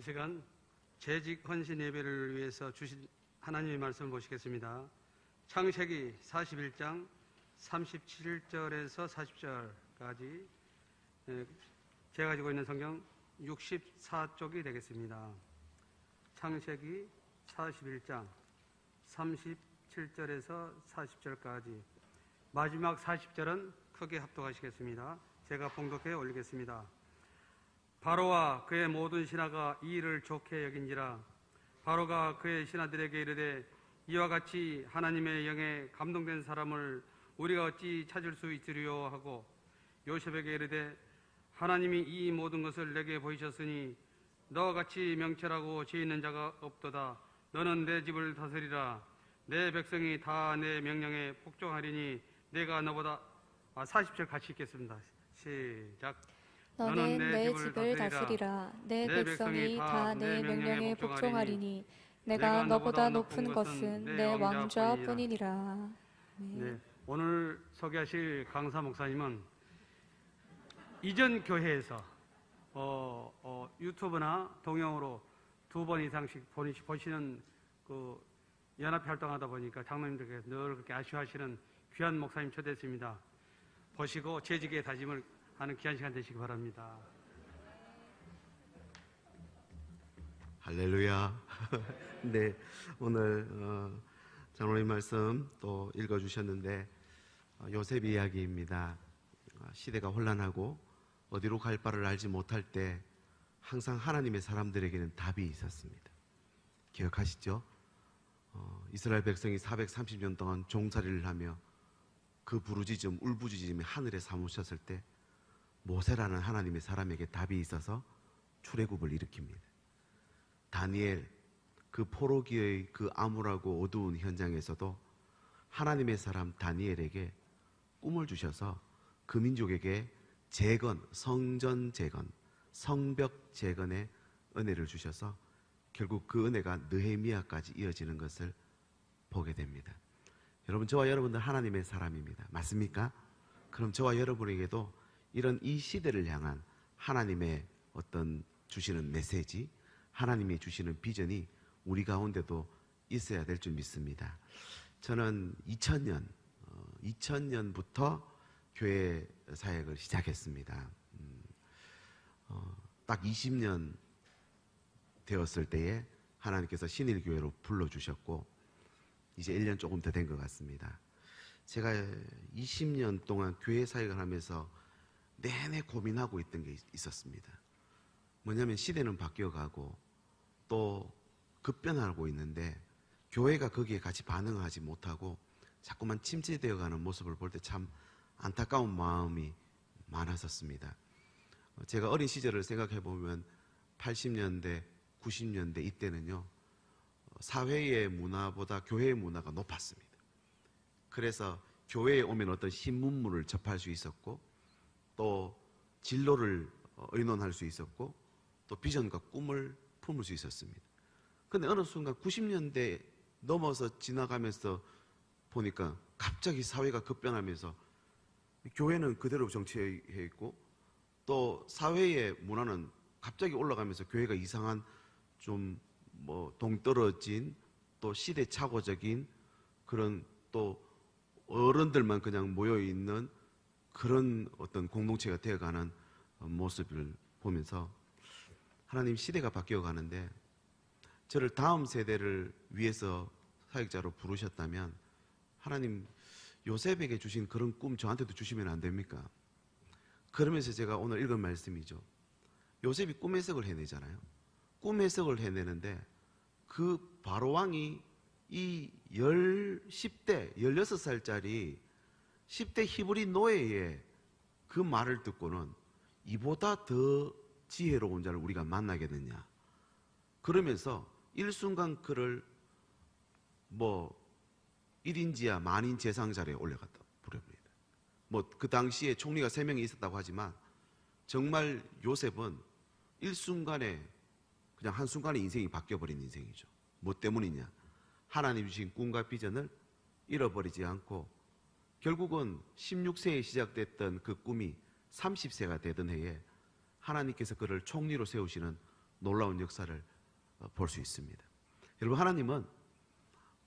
이 시간 재직 헌신 예배를 위해서 주신 하나님의 말씀을 보시겠습니다. 창세기 41장 37절에서 40절까지 제가 가지고 있는 성경 64쪽이 되겠습니다. 창세기 41장 37절에서 40절까지 마지막 40절은 크게 합독하시겠습니다. 제가 봉독해 올리겠습니다. 바로와 그의 모든 신하가 이 일을 좋게 여긴지라. 바로가 그의 신하들에게 이르되 이와 같이 하나님의 영에 감동된 사람을 우리가 어찌 찾을 수 있으리요 하고 요셉에게 이르되 하나님이 이 모든 것을 내게 보이셨으니 너와 같이 명철하고 지혜 있는 자가 없도다. 너는 내 집을 다스리라. 내 백성이 다 내 명령에 복종하리니 내가 너보다 40절 같이 읽겠습니다. 시작. 너는 내 집을 다스리라. 내 백성이 다 내 명령에 복종하리니 내가 너보다 높은 것은 내 왕좌뿐이니라. 네, 오늘 소개하실 강사 목사님은 이전 교회에서 유튜브나 동영으로 2번 이상씩 보시는 그 연합 활동하다 보니까 장로님들께서 늘 그렇게 아쉬워하시는 귀한 목사님 초대했습니다. 보시고 재직의 다짐을 하는 귀한 시간 되시기 바랍니다. 할렐루야. 네, 오늘 장로님 말씀 또 읽어주셨는데 요셉 이야기입니다. 시대가 혼란하고 어디로 갈 바를 알지 못할 때 항상 하나님의 사람들에게는 답이 있었습니다. 기억하시죠? 이스라엘 백성이 430년 동안 종살이를 하며 그 부르짖음, 울부짖음이 하늘에 사무쳤을 때 모세라는 하나님의 사람에게 답이 있어서 출애굽을 일으킵니다. 다니엘, 그 포로기의 그 암울하고 어두운 현장에서도 하나님의 사람 다니엘에게 꿈을 주셔서 그 민족에게 재건, 성전 재건, 성벽 재건의 은혜를 주셔서 결국 그 은혜가 느헤미야까지 이어지는 것을 보게 됩니다. 여러분, 저와 여러분들 하나님의 사람입니다. 맞습니까? 그럼 저와 여러분에게도 이런 이 시대를 향한 하나님의 어떤 주시는 메시지, 하나님이 주시는 비전이 우리 가운데도 있어야 될 줄 믿습니다. 저는 2000년부터 교회 사역을 시작했습니다. 딱 20년 되었을 때에 하나님께서 신일교회로 불러주셨고 이제 1년 조금 더 된 것 같습니다. 제가 20년 동안 교회 사역을 하면서 내내 고민하고 있던 게 있었습니다. 뭐냐면 시대는 바뀌어가고 또 급변하고 있는데 교회가 거기에 같이 반응하지 못하고 자꾸만 침체되어가는 모습을 볼 때 참 안타까운 마음이 많았었습니다. 제가 어린 시절을 생각해보면 80년대, 90년대 이때는요, 사회의 문화보다 교회의 문화가 높았습니다. 그래서 교회에 오면 어떤 신문물을 접할 수 있었고 또 진로를 의논할 수 있었고 또 비전과 꿈을 품을 수 있었습니다. 그런데 어느 순간 90년대 넘어서 지나가면서 보니까 갑자기 사회가 급변하면서 교회는 그대로 정치해 있고 또 사회의 문화는 갑자기 올라가면서 교회가 이상한 좀 동떨어진 또 시대착오적인 그런 또 어른들만 그냥 모여있는 그런 어떤 공동체가 되어가는 모습을 보면서 하나님, 시대가 바뀌어가는데 저를 다음 세대를 위해서 사역자로 부르셨다면 하나님, 요셉에게 주신 그런 꿈 저한테도 주시면 안 됩니까? 그러면서 제가 오늘 읽은 말씀이죠. 요셉이 꿈 해석을 해내잖아요. 꿈 해석을 해내는데 그 바로왕이 이 10대, 16살짜리 10대 히브리 노예의 그 말을 듣고는 이보다 더 지혜로운 자를 우리가 만나게 됐냐. 그러면서 일순간 그를 1인지하 만인 재상 자리에 올려갔다 부릅니다. 그 당시에 총리가 3명이 있었다고 하지만 정말 요셉은 일순간에 그냥 한순간에 인생이 바뀌어버린 인생이죠. 뭐 때문이냐? 하나님 주신 꿈과 비전을 잃어버리지 않고 결국은 16세에 시작됐던 그 꿈이 30세가 되던 해에 하나님께서 그를 총리로 세우시는 놀라운 역사를 볼 수 있습니다. 여러분, 하나님은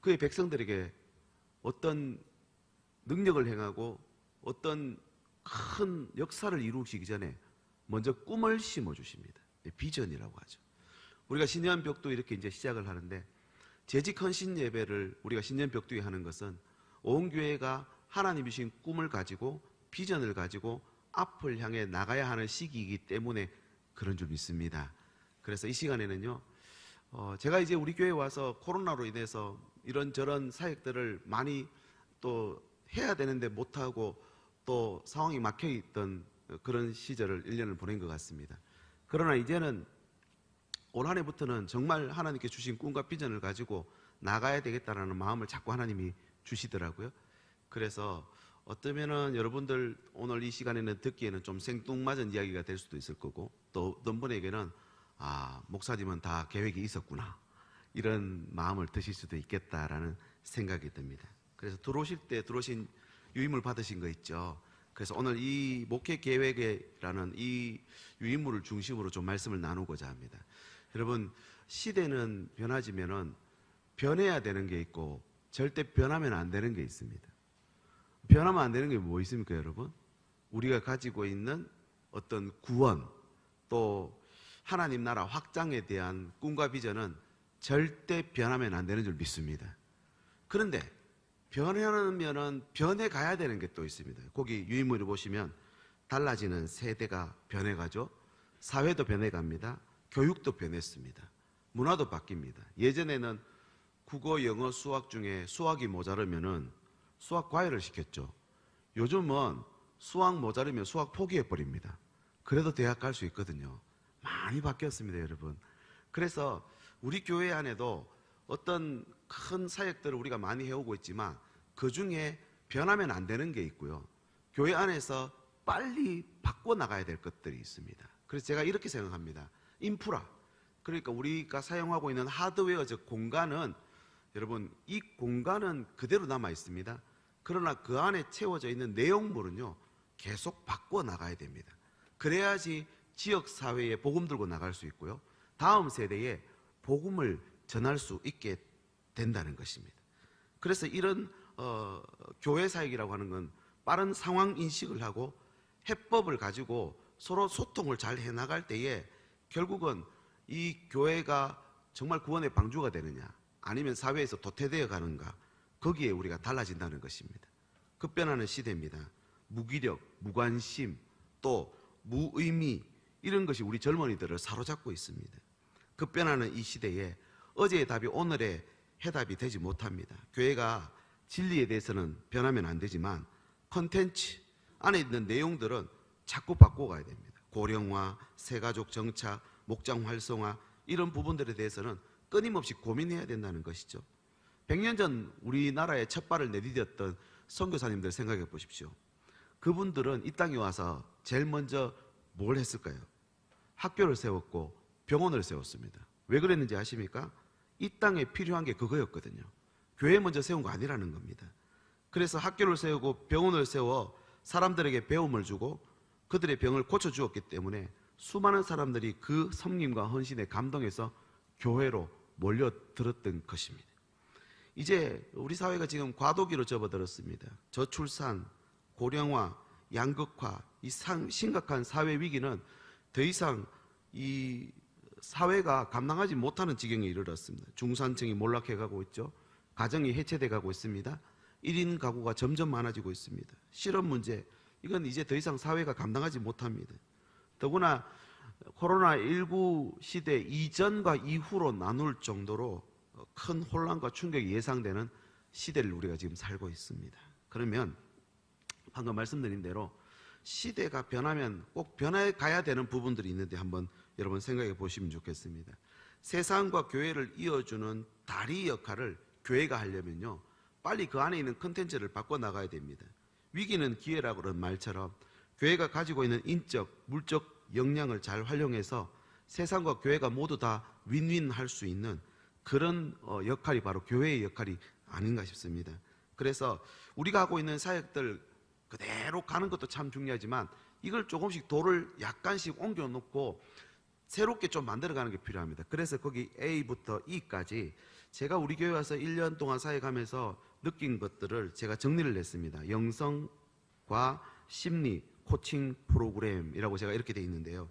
그의 백성들에게 어떤 능력을 행하고 어떤 큰 역사를 이루시기 전에 먼저 꿈을 심어주십니다. 비전이라고 하죠. 우리가 신년 벽두 이렇게 이제 시작을 하는데, 재직 헌신 예배를 우리가 신년 벽두에 하는 것은 온 교회가 하나님이 주신 꿈을 가지고 비전을 가지고 앞을 향해 나가야 하는 시기이기 때문에 그런 줄 믿습니다. 그래서 이 시간에는요, 제가 이제 우리 교회에 와서 코로나로 인해서 이런저런 사역들을 많이 또 해야 되는데 못하고 또 상황이 막혀있던 그런 시절을 1년을 보낸 것 같습니다. 그러나 이제는 올 한 해부터는 정말 하나님께 주신 꿈과 비전을 가지고 나가야 되겠다라는 마음을 자꾸 하나님이 주시더라고요. 그래서 어쩌면은 여러분들 오늘 이 시간에는 듣기에는 좀 생뚱맞은 이야기가 될 수도 있을 거고, 또 어떤 분에게는 목사님은 다 계획이 있었구나, 이런 마음을 드실 수도 있겠다라는 생각이 듭니다. 그래서 들어오실 때 들어오신 유임을 받으신 거 있죠. 그래서 오늘 이 목회 계획이라는 이 유임물을 중심으로 좀 말씀을 나누고자 합니다. 여러분, 시대는 변하지면은 변해야 되는 게 있고 절대 변하면 안 되는 게 있습니다. 변하면 안 되는 게 뭐 있습니까, 여러분? 우리가 가지고 있는 어떤 구원, 또 하나님 나라 확장에 대한 꿈과 비전은 절대 변하면 안 되는 줄 믿습니다. 그런데 변하면은 변해가야 되는 게 또 있습니다. 거기 유인물을 보시면 달라지는 세대가 변해가죠. 사회도 변해갑니다. 교육도 변했습니다. 문화도 바뀝니다. 예전에는 국어, 영어, 수학 중에 수학이 모자르면은 수학 과외를 시켰죠. 요즘은 수학 모자르면 수학 포기해버립니다. 그래도 대학 갈 수 있거든요. 많이 바뀌었습니다, 여러분. 그래서 우리 교회 안에도 어떤 큰 사역들을 우리가 많이 해오고 있지만 그 중에 변하면 안 되는 게 있고요. 교회 안에서 빨리 바꿔나가야 될 것들이 있습니다. 그래서 제가 이렇게 생각합니다. 인프라, 그러니까 우리가 사용하고 있는 하드웨어, 즉 공간은, 여러분, 이 공간은 그대로 남아 있습니다. 그러나 그 안에 채워져 있는 내용물은요, 계속 바꿔나가야 됩니다. 그래야지 지역사회에 복음 들고 나갈 수 있고요, 다음 세대에 복음을 전할 수 있게 된다는 것입니다. 그래서 이런 교회 사역이라고 하는 건 빠른 상황 인식을 하고 해법을 가지고 서로 소통을 잘 해나갈 때에 결국은 이 교회가 정말 구원의 방주가 되느냐, 아니면 사회에서 도태되어 가는가, 거기에 우리가 달라진다는 것입니다. 급변하는 시대입니다. 무기력, 무관심, 또 무의미, 이런 것이 우리 젊은이들을 사로잡고 있습니다. 급변하는 이 시대에 어제의 답이 오늘의 해답이 되지 못합니다. 교회가 진리에 대해서는 변하면 안 되지만 컨텐츠 안에 있는 내용들은 자꾸 바꿔가야 됩니다. 고령화, 새가족 정착, 목장 활성화, 이런 부분들에 대해서는 끊임없이 고민해야 된다는 것이죠. 100년 전 우리나라에 첫 발을 내디뎠던 선교사님들 생각해 보십시오. 그분들은 이 땅에 와서 제일 먼저 뭘 했을까요? 학교를 세웠고 병원을 세웠습니다. 왜 그랬는지 아십니까? 이 땅에 필요한 게 그거였거든요. 교회 먼저 세운 거 아니라는 겁니다. 그래서 학교를 세우고 병원을 세워 사람들에게 배움을 주고 그들의 병을 고쳐주었기 때문에 수많은 사람들이 그 섬김과 헌신에 감동해서 교회로 몰려들었던 것입니다. 이제 우리 사회가 지금 과도기로 접어들었습니다. 저출산, 고령화, 양극화, 이 심각한 사회 위기는 더 이상 이 사회가 감당하지 못하는 지경에 이르렀습니다. 중산층이 몰락해가고 있죠. 가정이 해체돼 가고 있습니다. 1인 가구가 점점 많아지고 있습니다. 실업 문제, 이건 이제 더 이상 사회가 감당하지 못합니다. 더구나 코로나19 시대 이전과 이후로 나눌 정도로 큰 혼란과 충격이 예상되는 시대를 우리가 지금 살고 있습니다. 그러면 방금 말씀드린 대로 시대가 변하면 꼭 변해가야 되는 부분들이 있는데 한번 여러분 생각해 보시면 좋겠습니다. 세상과 교회를 이어주는 다리 역할을 교회가 하려면요, 빨리 그 안에 있는 컨텐츠를 바꿔나가야 됩니다. 위기는 기회라고 그런 말처럼 교회가 가지고 있는 인적, 물적 역량을 잘 활용해서 세상과 교회가 모두 다 윈윈할 수 있는 그런 역할이 바로 교회의 역할이 아닌가 싶습니다. 그래서 우리가 하고 있는 사역들 그대로 가는 것도 참 중요하지만 이걸 조금씩 돌을 약간씩 옮겨놓고 새롭게 좀 만들어가는 게 필요합니다. 그래서 거기 A부터 E까지 제가 우리 교회 와서 1년 동안 사역하면서 느낀 것들을 제가 정리를 했습니다. 영성과 심리 코칭 프로그램이라고 제가 이렇게 돼 있는데요.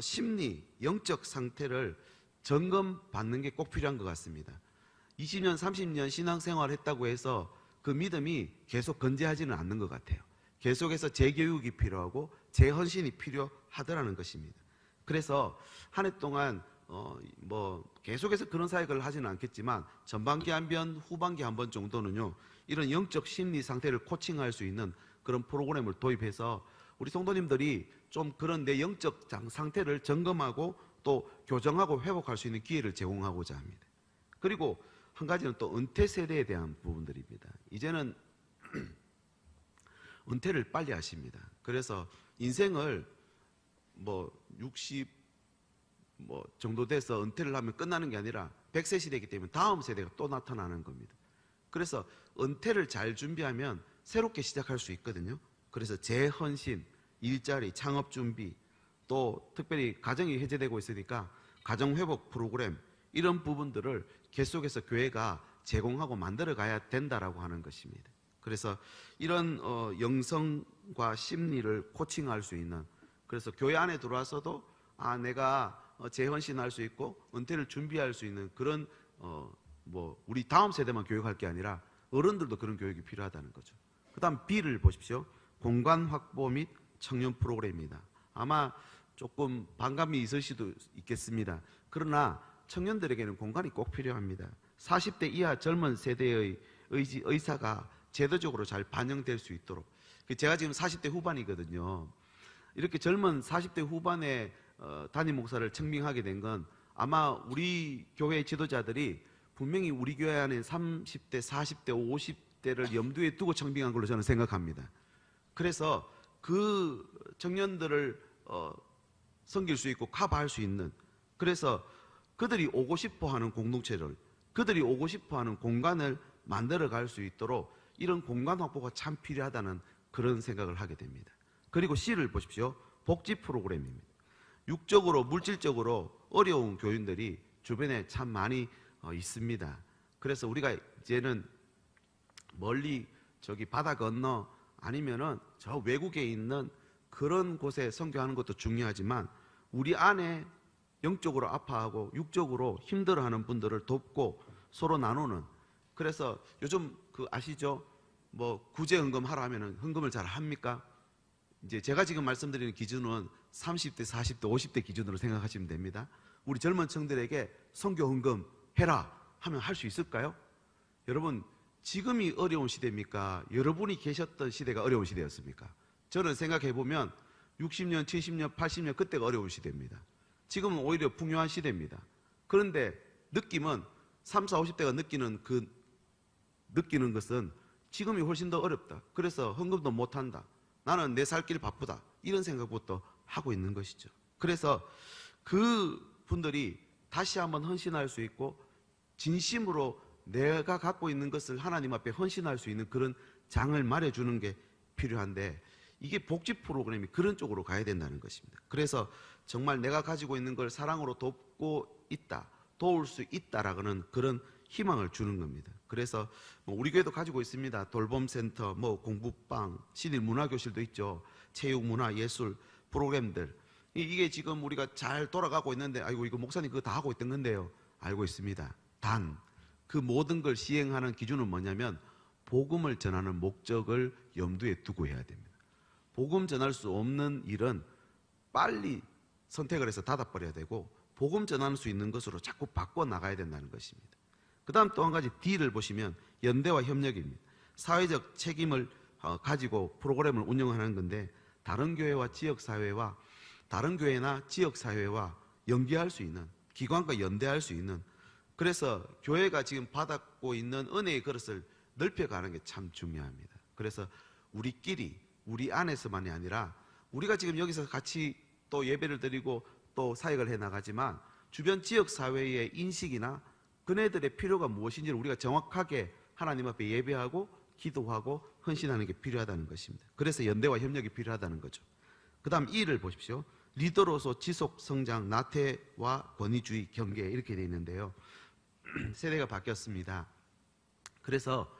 심리, 영적 상태를 점검받는 게 꼭 필요한 것 같습니다. 20년, 30년 신앙생활 했다고 해서 그 믿음이 계속 건재하지는 않는 것 같아요. 계속해서 재교육이 필요하고 재헌신이 필요하더라는 것입니다. 그래서 한 해 동안 계속해서 그런 사역을 하지는 않겠지만 전반기 한 번, 후반기 한 번 정도는요, 이런 영적 심리 상태를 코칭할 수 있는 그런 프로그램을 도입해서 우리 성도님들이 좀 그런 내 영적 상태를 점검하고 또 교정하고 회복할 수 있는 기회를 제공하고자 합니다. 그리고 한 가지는 또 은퇴 세대에 대한 부분들입니다. 이제는 은퇴를 빨리 하십니다. 그래서 인생을 60 정도 돼서 은퇴를 하면 끝나는 게 아니라 100세 시대이기 때문에 다음 세대가 또 나타나는 겁니다. 그래서 은퇴를 잘 준비하면 새롭게 시작할 수 있거든요. 그래서 재헌신, 일자리, 창업 준비, 또 특별히 가정이 해제되고 있으니까 가정회복 프로그램, 이런 부분들을 계속해서 교회가 제공하고 만들어 가야 된다라고 하는 것입니다. 그래서 이런 영성과 심리를 코칭할 수 있는, 그래서 교회 안에 들어와서도 내가 재헌신할 수 있고 은퇴를 준비할 수 있는 그런 우리 다음 세대만 교육할 게 아니라 어른들도 그런 교육이 필요하다는 거죠. 그 다음 B를 보십시오. 공간 확보 및 청년 프로그램입니다. 아마 조금 반감이 있을 수도 있겠습니다. 그러나 청년들에게는 공간이 꼭 필요합니다. 40대 이하 젊은 세대의 의사가 제도적으로 잘 반영될 수 있도록. 제가 지금 40대 후반이거든요. 이렇게 젊은 40대 후반의 담임 목사를 청빙하게 된 건 아마 우리 교회 지도자들이 분명히 우리 교회 안에 30대, 40대, 50대를 염두에 두고 청빙한 걸로 저는 생각합니다. 그래서 그 청년들을 섬길 수 있고 커버할 수 있는, 그래서 그들이 오고 싶어 하는 공동체를, 그들이 오고 싶어 하는 공간을 만들어 갈 수 있도록 이런 공간 확보가 참 필요하다는 그런 생각을 하게 됩니다. 그리고 C를 보십시오. 복지 프로그램입니다. 육적으로 물질적으로 어려운 교인들이 주변에 참 많이 있습니다. 그래서 우리가 이제는 멀리 저기 바다 건너 아니면은 저 외국에 있는 그런 곳에 선교하는 것도 중요하지만 우리 안에 영적으로 아파하고 육적으로 힘들어하는 분들을 돕고 서로 나누는, 그래서 요즘 아시죠? 구제 헌금 하라 하면은 헌금을 잘 합니까? 이제 제가 지금 말씀드리는 기준은 30대, 40대, 50대 기준으로 생각하시면 됩니다. 우리 젊은 층들에게 선교 헌금 해라 하면 할 수 있을까요? 여러분, 지금이 어려운 시대입니까? 여러분이 계셨던 시대가 어려운 시대였습니까? 저는 생각해 보면 60년, 70년, 80년 그때가 어려운 시대입니다. 지금은 오히려 풍요한 시대입니다. 그런데 느낌은 30, 40대가 느끼는 것은 지금이 훨씬 더 어렵다. 그래서 헌금도 못한다. 나는 내 살 길 바쁘다. 이런 생각부터 하고 있는 것이죠. 그래서 그 분들이 다시 한번 헌신할 수 있고 진심으로 내가 갖고 있는 것을 하나님 앞에 헌신할 수 있는 그런 장을 마련해주는 게 필요한데, 이게 복지 프로그램이 그런 쪽으로 가야 된다는 것입니다. 그래서 정말 내가 가지고 있는 걸 사랑으로 돕고 있다, 도울 수 있다라는 그런 희망을 주는 겁니다. 그래서 우리 교회도 가지고 있습니다. 돌봄센터, 공부방, 신일 문화교실도 있죠. 체육, 문화, 예술 프로그램들. 이게 지금 우리가 잘 돌아가고 있는데, 아이고 이거 목사님 그거 다 하고 있던 건데요. 알고 있습니다. 단 그 모든 걸 시행하는 기준은 뭐냐면 복음을 전하는 목적을 염두에 두고 해야 됩니다. 복음 전할 수 없는 일은 빨리 선택을 해서 닫아버려야 되고, 복음 전할 수 있는 것으로 자꾸 바꿔 나가야 된다는 것입니다. 그 다음 또 한 가지 D를 보시면 연대와 협력입니다. 사회적 책임을 가지고 프로그램을 운영하는 건데, 다른 교회와 지역사회와 다른 교회나 지역사회와 연계할 수 있는, 기관과 연대할 수 있는, 그래서 교회가 지금 받고 있는 은혜의 그릇을 넓혀가는 게 참 중요합니다. 그래서 우리끼리, 우리 안에서만이 아니라 우리가 지금 여기서 같이 또 예배를 드리고 또 사역을 해나가지만 주변 지역사회의 인식이나 그네들의 필요가 무엇인지를 우리가 정확하게 하나님 앞에 예배하고 기도하고 헌신하는 게 필요하다는 것입니다. 그래서 연대와 협력이 필요하다는 거죠. 그 다음 E를 보십시오. 리더로서 지속 성장, 나태와 권위주의, 경계 이렇게 돼 있는데요. 세대가 바뀌었습니다. 그래서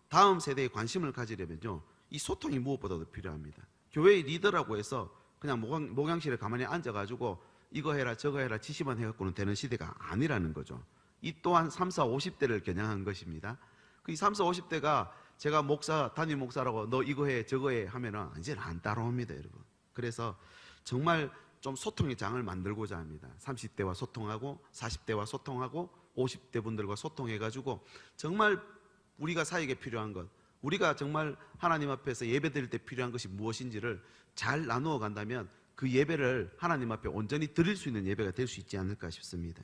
다음 세대에 관심을 가지려면요, 이 소통이 무엇보다도 필요합니다. 교회의 리더라고 해서 그냥 목양실에 가만히 앉아가지고 이거 해라 저거 해라 지시만 해갖고는 되는 시대가 아니라는 거죠. 이 또한 3, 4, 50대를 겨냥한 것입니다. 그 3, 4, 50대가 제가 담임 목사라고 너 이거 해 저거 해 하면은 이제는 안 따라옵니다, 여러분. 그래서 정말 좀 소통의 장을 만들고자 합니다. 30대와 소통하고 40대와 소통하고 50대 분들과 소통해가지고 정말 우리가 사역에 필요한 것, 우리가 정말 하나님 앞에서 예배 드릴 때 필요한 것이 무엇인지를 잘 나누어 간다면 그 예배를 하나님 앞에 온전히 드릴 수 있는 예배가 될 수 있지 않을까 싶습니다.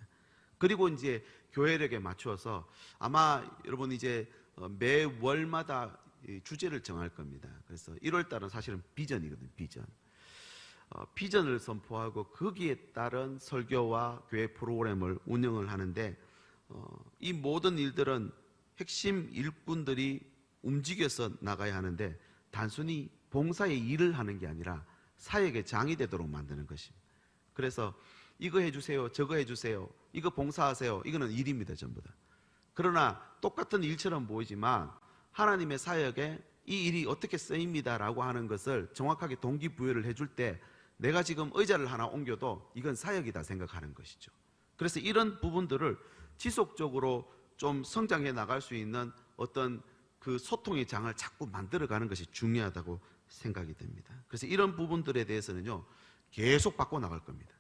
그리고 이제 교회력에 맞추어서 아마 여러분 이제 매월마다 주제를 정할 겁니다. 그래서 1월 달은 사실은 비전이거든요. 비전을 선포하고 거기에 따른 설교와 교회 프로그램을 운영을 하는데 이 모든 일들은 핵심 일꾼들이 움직여서 나가야 하는데 단순히 봉사의 일을 하는 게 아니라 사역의 장이 되도록 만드는 것입니다. 그래서 이거 해주세요, 저거 해주세요, 이거 봉사하세요, 이거는 일입니다, 전부 다. 그러나 똑같은 일처럼 보이지만 하나님의 사역에 이 일이 어떻게 쓰입니다라고 하는 것을 정확하게 동기부여를 해줄 때 내가 지금 의자를 하나 옮겨도 이건 사역이다 생각하는 것이죠. 그래서 이런 부분들을 지속적으로 좀 성장해 나갈 수 있는 어떤 그 소통의 장을 자꾸 만들어가는 것이 중요하다고 생각이 됩니다. 그래서 이런 부분들에 대해서는요, 계속 바꿔나갈 겁니다.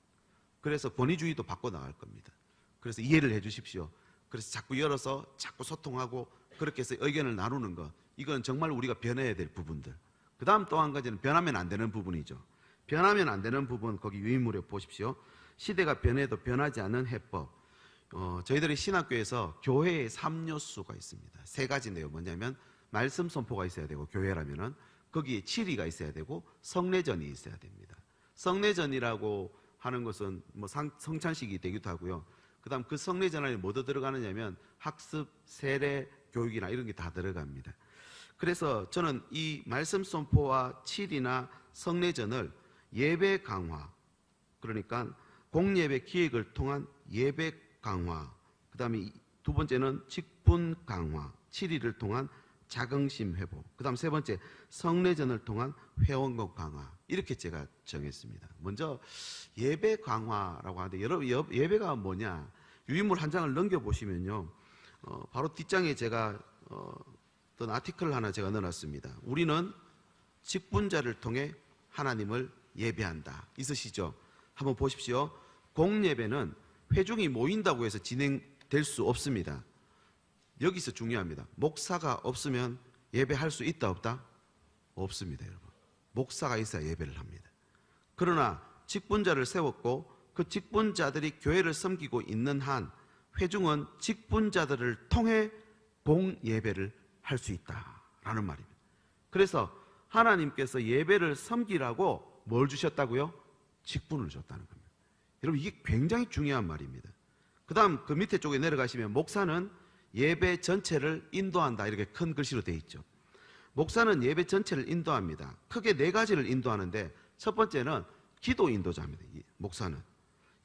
그래서 권위주의도 바꿔나갈 겁니다. 그래서 이해를 해 주십시오. 그래서 자꾸 열어서 자꾸 소통하고 그렇게 해서 의견을 나누는 것, 이건 정말 우리가 변해야 될 부분들. 그 다음 또 한 가지는 변하면 안 되는 부분이죠. 변하면 안 되는 부분, 거기 유인물에 보십시오. 시대가 변해도 변하지 않는 해법. 저희들이 신학교에서 교회의 3요소가 있습니다. 3가지인데요. 뭐냐면 말씀 선포가 있어야 되고, 교회라면은 거기에 치리가 있어야 되고 성례전이 있어야 됩니다. 성례전이라고 하는 것은 뭐 성찬식이 되기도 하고요. 그다음 그 성례전 안에 뭐도 들어가느냐면 학습, 세례, 교육이나 이런 게 다 들어갑니다. 그래서 저는 이 말씀 선포와 치리나 성례전을 예배 강화, 그러니까 공예배 기획을 통한 예배 강화, 그 다음에 두 번째는 직분 강화, 치리를 통한 자긍심 회복, 그 다음 세 번째 성례전을 통한 회원권 강화, 이렇게 제가 정했습니다. 먼저 예배 강화라고 하는데, 여러분 예배가 뭐냐, 유인물 한 장을 넘겨보시면요, 바로 뒷장에 제가 어떤 아티클 하나 제가 넣어놨습니다. 우리는 직분자를 통해 하나님을 예배한다. 있으시죠? 한번 보십시오. 공예배는 회중이 모인다고 해서 진행될 수 없습니다. 여기서 중요합니다. 목사가 없으면 예배할 수 있다 없다? 없습니다, 여러분. 목사가 있어야 예배를 합니다. 그러나 직분자를 세웠고 그 직분자들이 교회를 섬기고 있는 한 회중은 직분자들을 통해 공예배를 할 수 있다라는 말입니다. 그래서 하나님께서 예배를 섬기라고 뭘 주셨다고요? 직분을 줬다는 겁니다. 여러분, 이게 굉장히 중요한 말입니다. 그 다음 그 밑에 쪽에 내려가시면 목사는 예배 전체를 인도한다, 이렇게 큰 글씨로 되어 있죠. 목사는 예배 전체를 인도합니다. 크게 4가지를 인도하는데, 첫 번째는 기도 인도자입니다. 목사는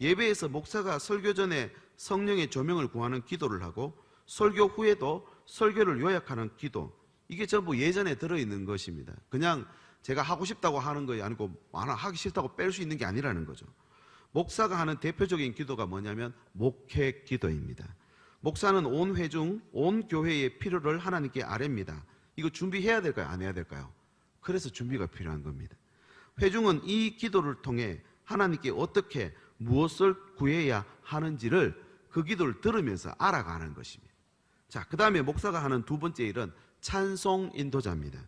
예배에서 목사가 설교 전에 성령의 조명을 구하는 기도를 하고, 설교 후에도 설교를 요약하는 기도, 이게 전부 예전에 들어있는 것입니다. 그냥 제가 하고 싶다고 하는 것이 아니고 하기 싫다고 뺄 수 있는 게 아니라는 거죠. 목사가 하는 대표적인 기도가 뭐냐면 목회 기도입니다. 목사는 온 회중, 온 교회의 필요를 하나님께 아뢰입니다. 이거 준비해야 될까요? 안 해야 될까요? 그래서 준비가 필요한 겁니다. 회중은 이 기도를 통해 하나님께 어떻게 무엇을 구해야 하는지를 그 기도를 들으면서 알아가는 것입니다. 자, 그 다음에 목사가 하는 두 번째 일은 찬송 인도자입니다.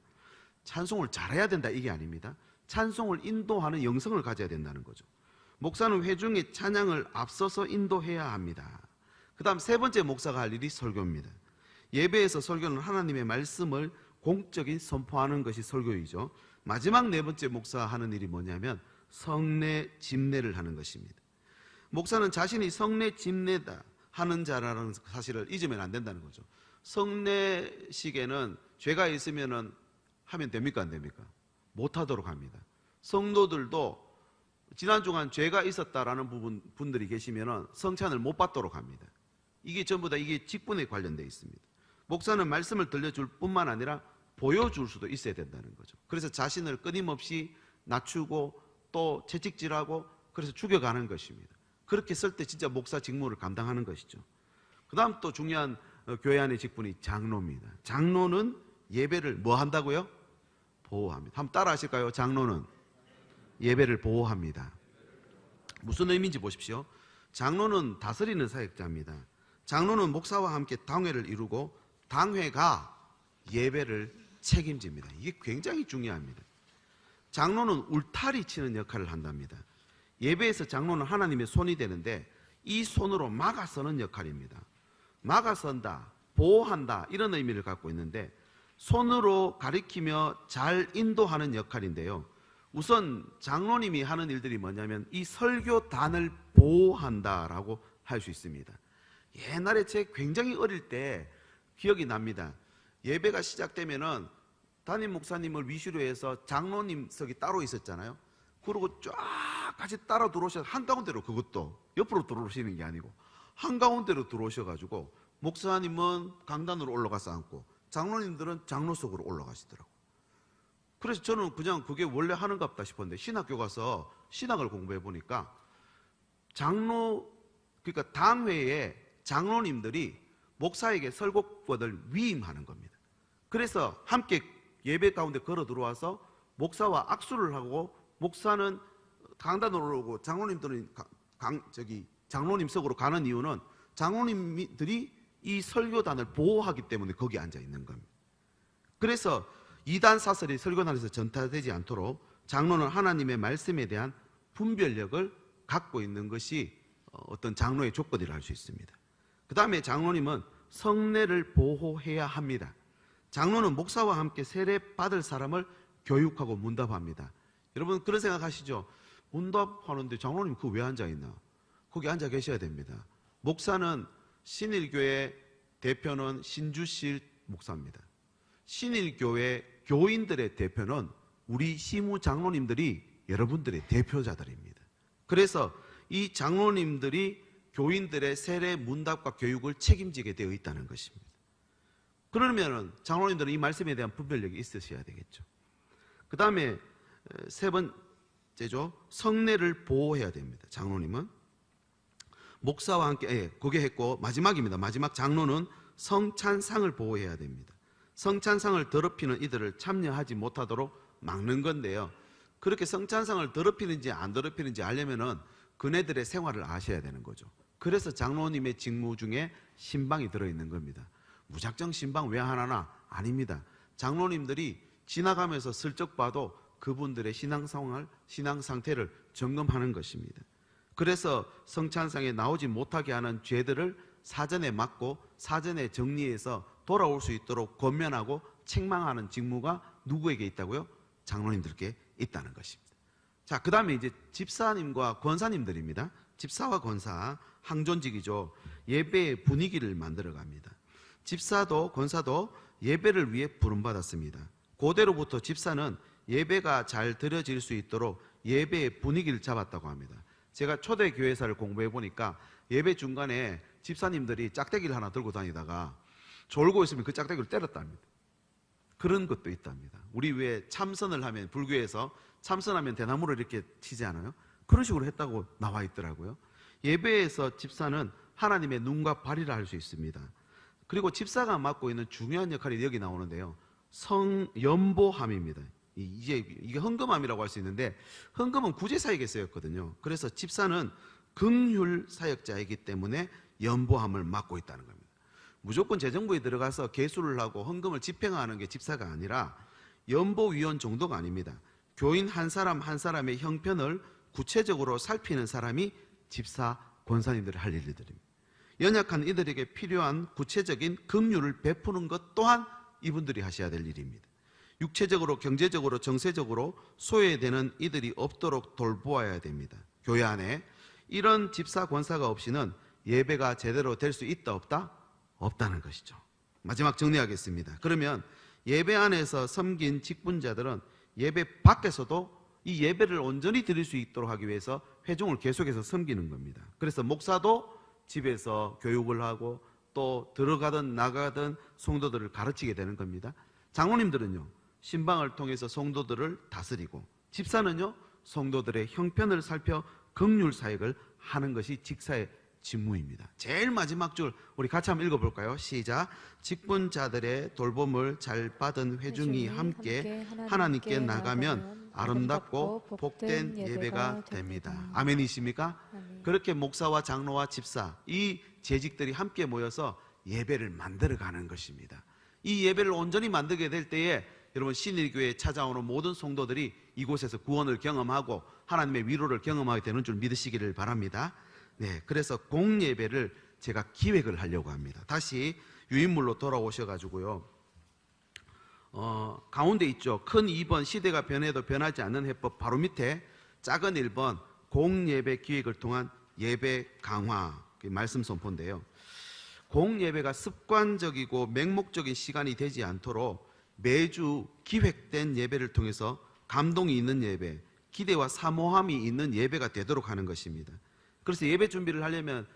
찬송을 잘해야 된다, 이게 아닙니다. 찬송을 인도하는 영성을 가져야 된다는 거죠. 목사는 회중의 찬양을 앞서서 인도해야 합니다. 그 다음 세 번째 목사가 할 일이 설교입니다. 예배에서 설교는 하나님의 말씀을 공적인 선포하는 것이 설교이죠. 마지막 네 번째 목사가 하는 일이 뭐냐면 성례 집례를 하는 것입니다. 목사는 자신이 성례 집례다 하는 자라는 사실을 잊으면 안 된다는 거죠. 성례식에는 죄가 있으면 하면 됩니까, 안 됩니까? 못하도록 합니다. 성도들도 지난 주간 죄가 있었다라는 분들이 계시면 성찬을 못 받도록 합니다. 이게 전부 다 이게 직분에 관련되어 있습니다. 목사는 말씀을 들려줄 뿐만 아니라 보여줄 수도 있어야 된다는 거죠. 그래서 자신을 끊임없이 낮추고 또 채찍질하고 그래서 죽여가는 것입니다. 그렇게 쓸 때 진짜 목사 직무를 감당하는 것이죠. 그 다음 또 중요한 교회 안의 직분이 장로입니다. 장로는 예배를 뭐 한다고요? 보호합니다. 한번 따라 하실까요? 장로는 예배를 보호합니다. 무슨 의미인지 보십시오. 장로는 다스리는 사역자입니다. 장로는 목사와 함께 당회를 이루고 당회가 예배를 책임집니다. 이게 굉장히 중요합니다. 장로는 울타리 치는 역할을 한답니다. 예배에서 장로는 하나님의 손이 되는데 이 손으로 막아서는 역할입니다. 막아선다, 보호한다 이런 의미를 갖고 있는데 손으로 가리키며 잘 인도하는 역할인데요. 우선 장로님이 하는 일들이 뭐냐면 이 설교단을 보호한다라고 할 수 있습니다. 옛날에 제 굉장히 어릴 때 기억이 납니다. 예배가 시작되면은 담임 목사님을 위시로 해서 장로님석이 따로 있었잖아요. 그리고 쫙 같이 따라 들어오셔서 한가운데로, 그것도 옆으로 들어오시는 게 아니고 한가운데로 들어오셔가지고 목사님은 강단으로 올라가서 앉고 장로님들은 장로석으로 올라가시더라고요. 그래서 저는 그냥 그게 원래 하는갑다 싶었는데 신학교 가서 신학을 공부해 보니까 그러니까 당회에 장로님들이 목사에게 설교권을 위임하는 겁니다. 그래서 함께 예배 가운데 걸어 들어와서 목사와 악수를 하고 목사는 강단으로 오고 장로님들은 장로님석으로 가는 이유는 장로님들이 이 설교단을 보호하기 때문에 거기 앉아 있는 겁니다. 그래서 이단 사설이 설교단에서 전파되지 않도록 장로는 하나님의 말씀에 대한 분별력을 갖고 있는 것이 어떤 장로의 조건이라 할 수 있습니다. 그 다음에 장로님은 성례를 보호해야 합니다. 장로는 목사와 함께 세례 받을 사람을 교육하고 문답합니다. 여러분 그런 생각하시죠? 문답하는데 장로님 그거 왜 앉아있나? 거기 앉아 계셔야 됩니다. 목사는 신일교회 대표는 신주실 목사입니다. 신일교회 교인들의 대표는 우리 시무 장로님들이 여러분들의 대표자들입니다. 그래서 이 장로님들이 교인들의 세례 문답과 교육을 책임지게 되어 있다는 것입니다. 그러면 장로님들은 이 말씀에 대한 분별력이 있으셔야 되겠죠. 그 다음에 세 번째죠. 성례를 보호해야 됩니다. 장로님은 목사와 함께 그게 했고 마지막입니다. 마지막 장로는 성찬상을 보호해야 됩니다. 성찬상을 더럽히는 이들을 참여하지 못하도록 막는 건데요. 그렇게 성찬상을 더럽히는지 안 더럽히는지 알려면은 그네들의 생활을 아셔야 되는 거죠. 그래서 장로님의 직무 중에 신방이 들어있는 겁니다. 무작정 신방 왜 하나? 아닙니다. 장로님들이 지나가면서 슬쩍 봐도 그분들의 신앙 상태를 점검하는 것입니다. 그래서 성찬상에 나오지 못하게 하는 죄들을 사전에 막고 사전에 정리해서 돌아올 수 있도록 권면하고 책망하는 직무가 누구에게 있다고요? 장로님들께 있다는 것입니다. 자, 그 다음에 이제 집사님과 권사님들입니다. 집사와 권사, 항존직이죠. 예배의 분위기를 만들어 갑니다. 집사도 권사도 예배를 위해 부름받았습니다. 고대로부터 집사는 예배가 잘 드려질 수 있도록 예배의 분위기를 잡았다고 합니다. 제가 초대 교회사를 공부해 보니까 예배 중간에 집사님들이 짝대기를 하나 들고 다니다가 졸고 있으면 그 짝대기를 때렸답니다. 그런 것도 있답니다. 우리 왜 참선을 하면 불교에서 참선하면 대나무를 이렇게 치지 않아요? 그런 식으로 했다고 나와 있더라고요. 예배에서 집사는 하나님의 눈과 발이라 할 수 있습니다. 그리고 집사가 맡고 있는 중요한 역할이 여기 나오는데요. 연보함입니다. 이게 헌금함이라고 할 수 있는데 헌금은 구제사역에 쓰였거든요. 그래서 집사는 긍휼 사역자이기 때문에 연보함을 맡고 있다는 겁니다. 무조건 재정부에 들어가서 계수를 하고 헌금을 집행하는 게 집사가 아니라 연보위원 정도가 아닙니다. 교인 한 사람 한 사람의 형편을 구체적으로 살피는 사람이 집사, 권사님들이 할 일들입니다. 연약한 이들에게 필요한 구체적인 긍휼을 베푸는 것 또한 이분들이 하셔야 될 일입니다. 육체적으로, 경제적으로, 정세적으로 소외되는 이들이 없도록 돌보아야 됩니다. 교회 안에 이런 집사, 권사가 없이는 예배가 제대로 될 수 있다 없다? 없다는 것이죠. 마지막 정리하겠습니다. 그러면 예배 안에서 섬긴 직분자들은 예배 밖에서도 이 예배를 온전히 드릴 수 있도록 하기 위해서 회중을 계속해서 섬기는 겁니다. 그래서 목사도 집에서 교육을 하고 또 들어가든 나가든 성도들을 가르치게 되는 겁니다. 장로님들은요, 신방을 통해서 성도들을 다스리고, 집사는요, 성도들의 형편을 살펴 긍휼 사역을 하는 것이 직사의 직무입니다. 제일 마지막 줄 우리 같이 한번 읽어볼까요? 시작. 직분자들의 돌봄을 잘 받은 회중이 함께 하나님께 나가면 아름답고 복된 예배가 됩니다. 아멘이십니까? 아멘. 그렇게 목사와 장로와 집사, 이 재직들이 함께 모여서 예배를 만들어가는 것입니다. 이 예배를 온전히 만들게 될 때에 여러분, 신일교회에 찾아오는 모든 성도들이 이곳에서 구원을 경험하고 하나님의 위로를 경험하게 되는 줄 믿으시기를 바랍니다. 네, 그래서 공예배를 제가 기획을 하려고 합니다. 다시 유인물로 돌아오셔가지고요, 가운데 있죠. 큰 2번 시대가 변해도 변하지 않는 해법 바로 밑에 작은 1번 공예배 기획을 통한 예배 강화 말씀 선포인데요. 공예배가 습관적이고 맹목적인 시간이 되지 않도록 매주 기획된 예배를 통해서 감동이 있는 예배, 기대와 사모함이 있는 예배가 되도록 하는 것입니다. 그래서 예배 준비를 하려면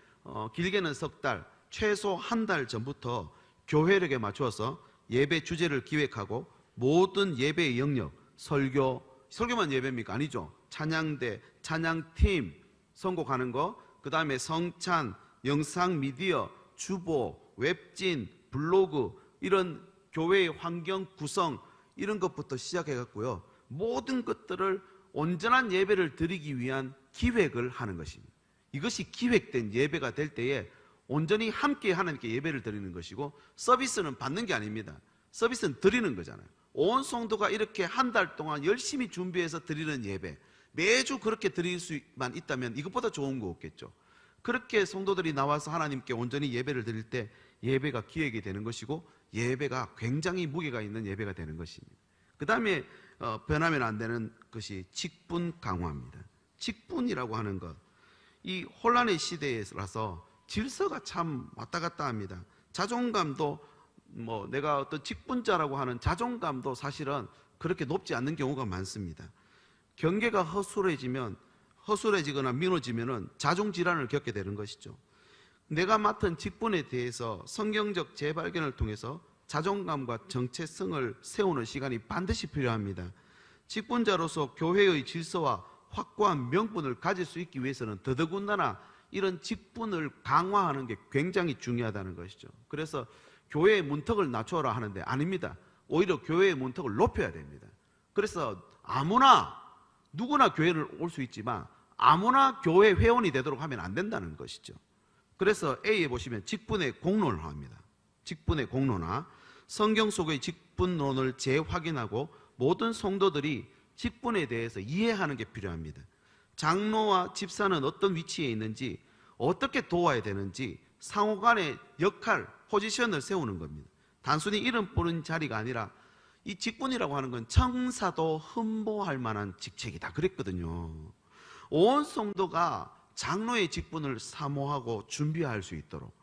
길게는 석 달, 최소 한 달 전부터 교회력에 맞추어서 예배 주제를 기획하고 모든 예배의 영역, 설교만 예배입니까? 아니죠. 찬양대, 찬양팀 선곡하는 거, 그 다음에 성찬, 영상 미디어, 주보, 웹진, 블로그, 이런 교회의 환경 구성, 이런 것부터 시작해갖고요, 모든 것들을 온전한 예배를 드리기 위한 기획을 하는 것입니다. 이것이 기획된 예배가 될 때에 온전히 함께 하나님께 예배를 드리는 것이고, 서비스는 받는 게 아닙니다. 서비스는 드리는 거잖아요. 온 성도가 이렇게 한 달 동안 열심히 준비해서 드리는 예배, 매주 그렇게 드릴 수만 있다면 이것보다 좋은 거 없겠죠. 그렇게 성도들이 나와서 하나님께 온전히 예배를 드릴 때 예배가 기획이 되는 것이고, 예배가 굉장히 무게가 있는 예배가 되는 것입니다. 그 다음에 변하면 안 되는 것이 직분 강화입니다. 직분이라고 하는 것, 이 혼란의 시대라서 질서가 참 왔다 갔다 합니다. 자존감도 내가 어떤 직분자라고 하는 자존감도 사실은 그렇게 높지 않는 경우가 많습니다. 경계가 허술해지거나 미뤄지면은 자존질환을 겪게 되는 것이죠. 내가 맡은 직분에 대해서 성경적 재발견을 통해서 자존감과 정체성을 세우는 시간이 반드시 필요합니다. 직분자로서 교회의 질서와 확고한 명분을 가질 수 있기 위해서는 더더군다나 이런 직분을 강화하는 게 굉장히 중요하다는 것이죠. 그래서 교회의 문턱을 낮춰라 하는데 아닙니다. 오히려 교회의 문턱을 높여야 됩니다. 그래서 누구나 교회를 올 수 있지만 아무나 교회 회원이 되도록 하면 안 된다는 것이죠. 그래서 A에 보시면 직분의 공론화입니다. 직분의 공론화, 성경 속의 직분론을 재확인하고 모든 성도들이 직분에 대해서 이해하는 게 필요합니다. 장로와 집사는 어떤 위치에 있는지, 어떻게 도와야 되는지 상호 간의 역할, 포지션을 세우는 겁니다. 단순히 이름 부른 자리가 아니라 이 직분이라고 하는 건 청사도 흠모할 만한 직책이다 그랬거든요. 온 성도가 장로의 직분을 사모하고 준비할 수 있도록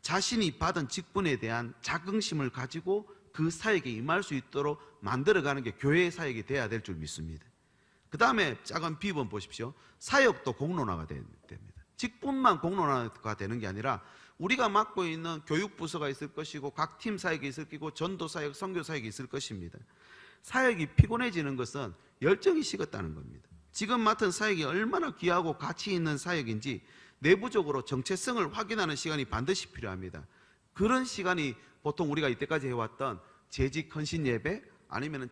자신이 받은 직분에 대한 자긍심을 가지고 그 사역에 임할 수 있도록 만들어가는 게 교회의 사역이 돼야 될 줄 믿습니다. 그 다음에 작은 B번 보십시오. 사역도 공론화가 됩니다. 직분만 공론화가 되는 게 아니라 우리가 맡고 있는 교육부서가 있을 것이고 각 팀 사역이 있을 것이고 전도사역, 선교사역이 있을 것입니다. 사역이 피곤해지는 것은 열정이 식었다는 겁니다. 지금 맡은 사역이 얼마나 귀하고 가치 있는 사역인지 내부적으로 정체성을 확인하는 시간이 반드시 필요합니다. 그런 시간이 보통 우리가 이때까지 해왔던 재직 헌신 예배, 아니면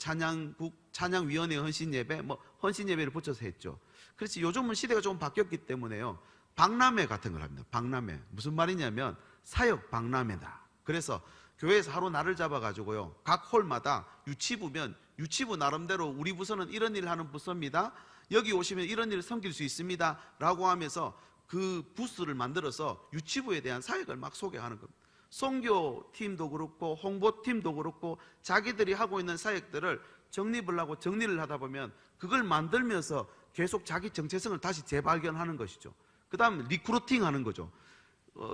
찬양위원회 헌신 예배, 헌신 예배를 붙여서 했죠. 그래서 요즘은 시대가 좀 바뀌었기 때문에요, 박람회 같은 걸 합니다. 박람회. 무슨 말이냐면 사역 박람회다. 그래서 교회에서 하루 날을 잡아가지고요, 각 홀마다 유치부면 유치부 나름대로 우리 부서는 이런 일을 하는 부서입니다, 여기 오시면 이런 일을 섬길 수 있습니다 라고 하면서 그 부스를 만들어서 유치부에 대한 사역을 막 소개하는 겁니다. 선교팀도 그렇고 홍보팀도 그렇고 자기들이 하고 있는 사역들을 정립을 하고 정리를 하다 보면 그걸 만들면서 계속 자기 정체성을 다시 재발견하는 것이죠. 그 다음 리크루팅 하는 거죠.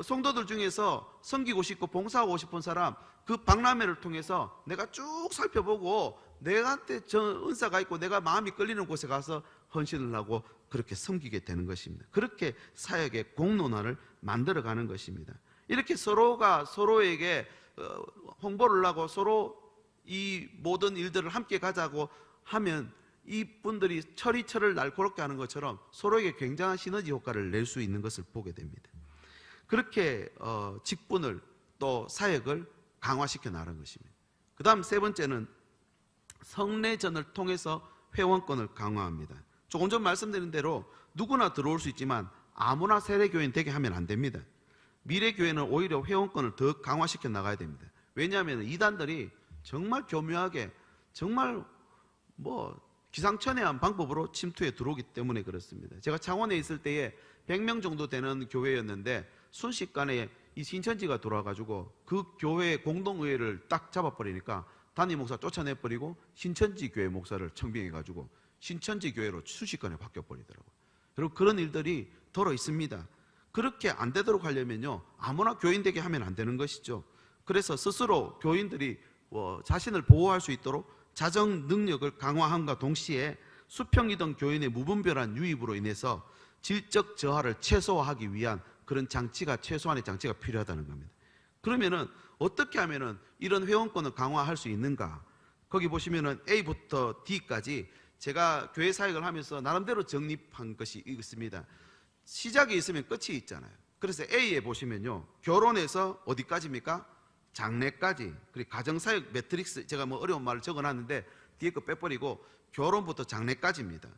성도들 중에서 섬기고 싶고 봉사하고 싶은 사람, 그 박람회를 통해서 내가 쭉 살펴보고 내한테 은사가 있고 내가 마음이 끌리는 곳에 가서 헌신을 하고 그렇게 섬기게 되는 것입니다. 그렇게 사역의 공론화를 만들어가는 것입니다. 이렇게 서로가 서로에게 홍보를 하고 서로 이 모든 일들을 함께 가자고 하면 이분들이 철이 날카롭게 하는 것처럼 서로에게 굉장한 시너지 효과를 낼 수 있는 것을 보게 됩니다. 그렇게 직분을 또 사역을 강화시켜 나가는 것입니다. 그 다음 세 번째는 성례전을 통해서 회원권을 강화합니다. 조금 전 말씀드린 대로 누구나 들어올 수 있지만 아무나 세례교인 되게 하면 안 됩니다. 미래교회는 오히려 회원권을 더 강화시켜 나가야 됩니다. 왜냐하면 이단들이 정말 교묘하게 정말 기상천외한 방법으로 침투해 들어오기 때문에 그렇습니다. 제가 창원에 있을 때에 100명 정도 되는 교회였는데 순식간에 이 신천지가 돌아가지고 그 교회 공동의회를 딱 잡아버리니까 담임 목사 쫓아내버리고 신천지 교회 목사를 청빙해가지고 신천지 교회로 순식간에 바뀌어버리더라고요. 여러분 그런 일들이 덜어 있습니다. 그렇게 안 되도록 하려면요 아무나 교인 되게 하면 안 되는 것이죠. 그래서 스스로 교인들이 자신을 보호할 수 있도록 자정 능력을 강화함과 동시에 수평이동 교인의 무분별한 유입으로 인해서 질적 저하를 최소화하기 위한 그런 장치가 최소한의 장치가 필요하다는 겁니다. 그러면은 어떻게 하면은 이런 회원권을 강화할 수 있는가? 거기 보시면은 A부터 D까지 제가 교회 사역을 하면서 나름대로 정립한 것이 있습니다. 시작이 있으면 끝이 있잖아요. 그래서 A에 보시면요 결혼해서 어디까지입니까? 장례까지. 그리고 가정사역 매트릭스 제가 어려운 말을 적어놨는데 뒤에 거 빼버리고 결혼부터 장례까지입니다.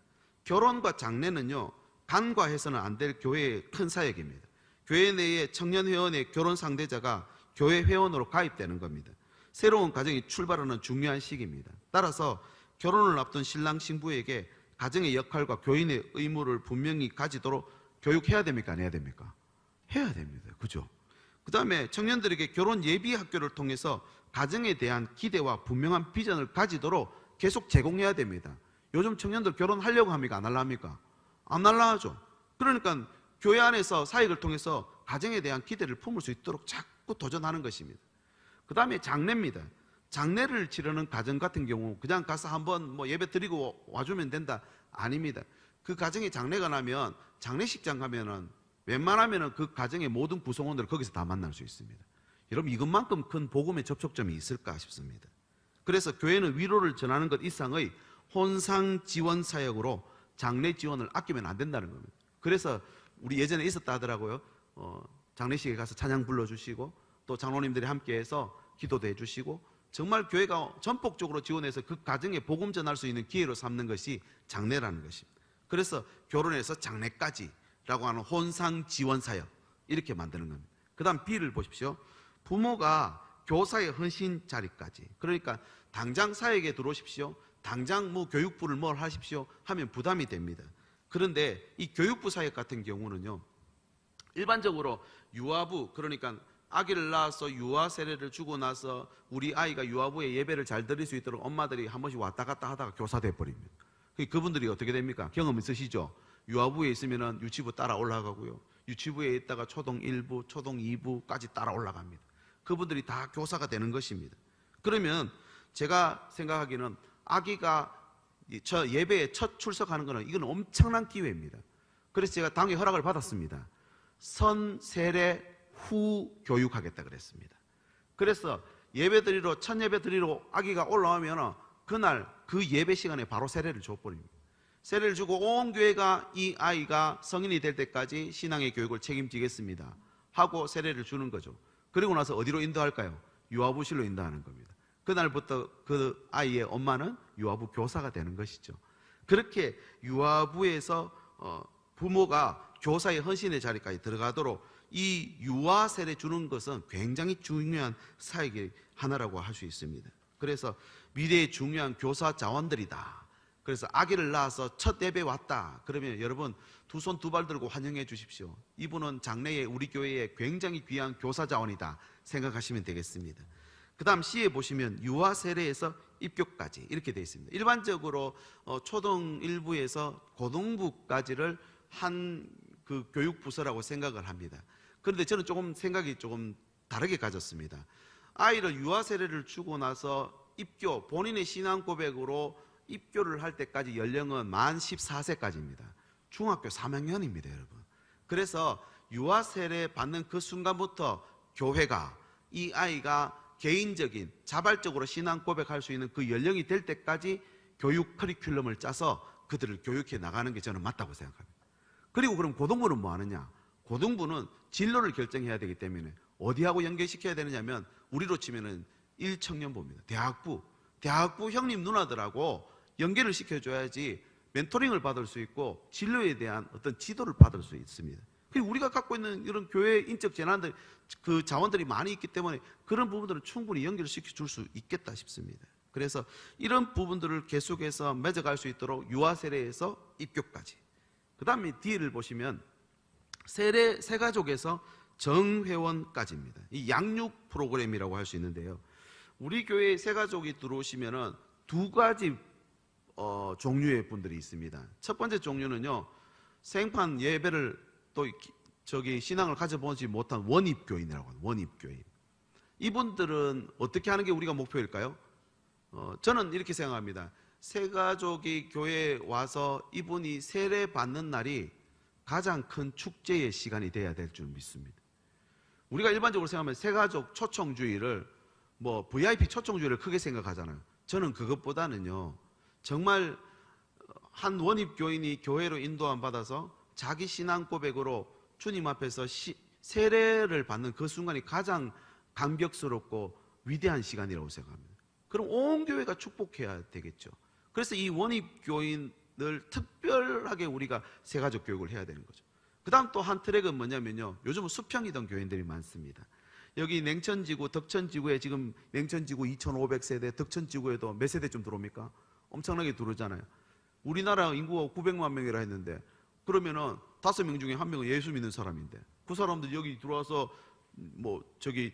결혼과 장례는요 간과해서는 안 될 교회의 큰 사역입니다. 교회 내에 청년회원의 결혼 상대자가 교회 회원으로 가입되는 겁니다. 새로운 가정이 출발하는 중요한 시기입니다. 따라서 결혼을 앞둔 신랑 신부에게 가정의 역할과 교인의 의무를 분명히 가지도록 교육해야 됩니까? 안 해야 됩니까? 해야 됩니다. 그죠? 그 다음에 청년들에게 결혼 예비 학교를 통해서 가정에 대한 기대와 분명한 비전을 가지도록 계속 제공해야 됩니다. 요즘 청년들 결혼하려고 합니까? 안 하려 합니까? 안 하려 하죠. 그러니까 교회 안에서 사역을 통해서 가정에 대한 기대를 품을 수 있도록 자꾸 도전하는 것입니다. 그 다음에 장례입니다. 장례를 치르는 가정 같은 경우 그냥 가서 한번 예배 드리고 와주면 된다? 아닙니다. 그 가정에 장례가 나면 장례식장 가면은 웬만하면은 그 가정의 모든 구성원들을 거기서 다 만날 수 있습니다. 여러분 이것만큼 큰 복음의 접촉점이 있을까 싶습니다. 그래서 교회는 위로를 전하는 것 이상의 혼상 지원 사역으로 장례 지원을 아끼면 안 된다는 겁니다. 그래서 우리 예전에 있었다 하더라고요. 장례식에 가서 찬양 불러주시고 또 장로님들이 함께해서 기도도 해주시고 정말 교회가 전폭적으로 지원해서 그 가정에 복음 전할 수 있는 기회로 삼는 것이 장례라는 것입니다. 그래서 결혼해서 장례까지라고 하는 혼상 지원 사역 이렇게 만드는 겁니다. 그 다음 B를 보십시오. 부모가 교사의 헌신 자리까지. 그러니까 당장 사역에 들어오십시오. 당장 교육부를 뭘 하십시오 하면 부담이 됩니다. 그런데 이 교육부 사역 같은 경우는요 일반적으로 유아부 그러니까 아기를 낳아서 유아 세례를 주고 나서 우리 아이가 유아부에 예배를 잘 드릴 수 있도록 엄마들이 한 번씩 왔다 갔다 하다가 교사 돼버립니다. 그분들이 어떻게 됩니까? 경험 있으시죠? 유아부에 있으면 유치부 따라 올라가고요 유치부에 있다가 초등 1부, 초등 2부까지 따라 올라갑니다. 그분들이 다 교사가 되는 것입니다. 그러면 제가 생각하기는 아기가 예배에 첫 출석하는 것은 이건 엄청난 기회입니다. 그래서 제가 당의 허락을 받았습니다. 선 세례 후 교육하겠다 그랬습니다. 그래서 예배 드리러 첫 예배 드리러 아기가 올라오면 그날 그 예배 시간에 바로 세례를 줘버립니다. 세례를 주고 온 교회가 이 아이가 성인이 될 때까지 신앙의 교육을 책임지겠습니다 하고 세례를 주는 거죠. 그리고 나서 어디로 인도할까요? 유아부실로 인도하는 겁니다. 그날부터 그 아이의 엄마는 유아부 교사가 되는 것이죠. 그렇게 유아부에서 부모가 교사의 헌신의 자리까지 들어가도록 이 유아 세례 주는 것은 굉장히 중요한 사역의 하나라고 할 수 있습니다. 그래서 미래의 중요한 교사 자원들이다. 그래서 아기를 낳아서 첫 예배 왔다. 그러면 여러분 두 손 두 발 들고 환영해 주십시오. 이분은 장래에 우리 교회에 굉장히 귀한 교사 자원이다 생각하시면 되겠습니다. 그 다음 C에 보시면 유아 세례에서 입교까지 이렇게 되어 있습니다. 일반적으로 초등 1부에서 고등부까지를 한 그 교육부서라고 생각을 합니다. 그런데 저는 생각이 조금 다르게 가졌습니다. 아이를 유아 세례를 주고 나서 입교, 본인의 신앙 고백으로 입교를 할 때까지 연령은 만 14세까지입니다. 중학교 3학년입니다, 여러분. 그래서 유아 세례 받는 그 순간부터 교회가 이 아이가 개인적인 자발적으로 신앙 고백할 수 있는 그 연령이 될 때까지 교육 커리큘럼을 짜서 그들을 교육해 나가는 게 저는 맞다고 생각합니다. 그리고 그럼 고등부는 뭐 하느냐? 고등부는 진로를 결정해야 되기 때문에 어디하고 연계시켜야 되느냐면 우리로 치면은 1청년부입니다. 대학부 형님 누나들하고 연계를 시켜줘야지 멘토링을 받을 수 있고 진로에 대한 어떤 지도를 받을 수 있습니다. 그리고 우리가 갖고 있는 이런 교회 인적 재난들 그 자원들이 많이 있기 때문에 그런 부분들은 충분히 연결시켜 줄 수 있겠다 싶습니다. 그래서 이런 부분들을 계속해서 맺어갈 수 있도록 유아 세례에서 입교까지. 그 다음에 뒤를 보시면 세가족에서 정회원까지입니다. 이 양육 프로그램이라고 할 수 있는데요. 우리 교회에 세가족이 들어오시면은 두 가지 종류의 분들이 있습니다. 첫 번째 종류는요, 생판 예배를 또 신앙을 가져보지 못한 원입교인이라고 합니다. 원입교인. 이분들은 어떻게 하는 게 우리가 목표일까요? 저는 이렇게 생각합니다. 세가족이 교회에 와서 이분이 세례 받는 날이 가장 큰 축제의 시간이 돼야 될 줄 믿습니다. 우리가 일반적으로 생각하면 세가족 초청주의를 뭐 VIP 초청주의를 크게 생각하잖아요. 저는 그것보다는요, 정말 한 원입교인이 교회로 인도함 받아서 자기 신앙 고백으로 주님 앞에서 세례를 받는 그 순간이 가장 감격스럽고 위대한 시간이라고 생각합니다. 그럼 온 교회가 축복해야 되겠죠. 그래서 이 원입교인을 특별하게 우리가 세가족 교육을 해야 되는 거죠. 그 다음 또 한 트랙은 뭐냐면요, 요즘은 수평이동 교인들이 많습니다. 여기 냉천지구, 덕천지구에 지금 냉천지구 2,500세대, 덕천지구에도 몇 세대쯤 들어옵니까? 엄청나게 들어오잖아요. 우리나라 인구가 900만 명이라 했는데 그러면은 5명 중에 1명은 예수 믿는 사람인데 그 사람들 여기 들어와서 뭐 저기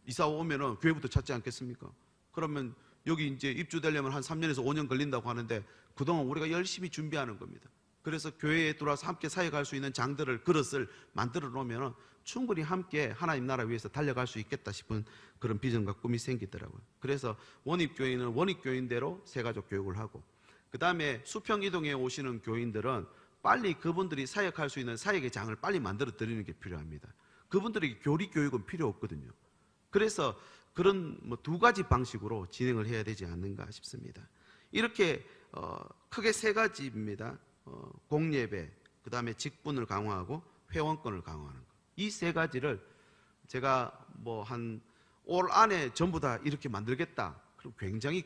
이사 오면은 교회부터 찾지 않겠습니까? 그러면 여기 이제 입주되려면 한 3년에서 5년 걸린다고 하는데 그동안 우리가 열심히 준비하는 겁니다. 그래서 교회에 들어와서 함께 사역할 수 있는 장들을, 그릇을 만들어 놓으면 충분히 함께 하나님 나라 위해서 달려갈 수 있겠다 싶은 그런 비전과 꿈이 생기더라고요. 그래서 원입교인은 원입교인대로 세가족 교육을 하고, 그 다음에 수평 이동에 오시는 교인들은 빨리 그분들이 사역할 수 있는 사역의 장을 빨리 만들어 드리는 게 필요합니다. 그분들에게 교리 교육은 필요 없거든요. 그래서 그런 뭐 두 가지 방식으로 진행을 해야 되지 않는가 싶습니다. 이렇게 크게 세 가지입니다. 공예배, 그 다음에 직분을 강화하고 회원권을 강화하는 것. 이 세 가지를 제가 뭐 한 올 안에 전부 다 이렇게 만들겠다. 그럼 굉장히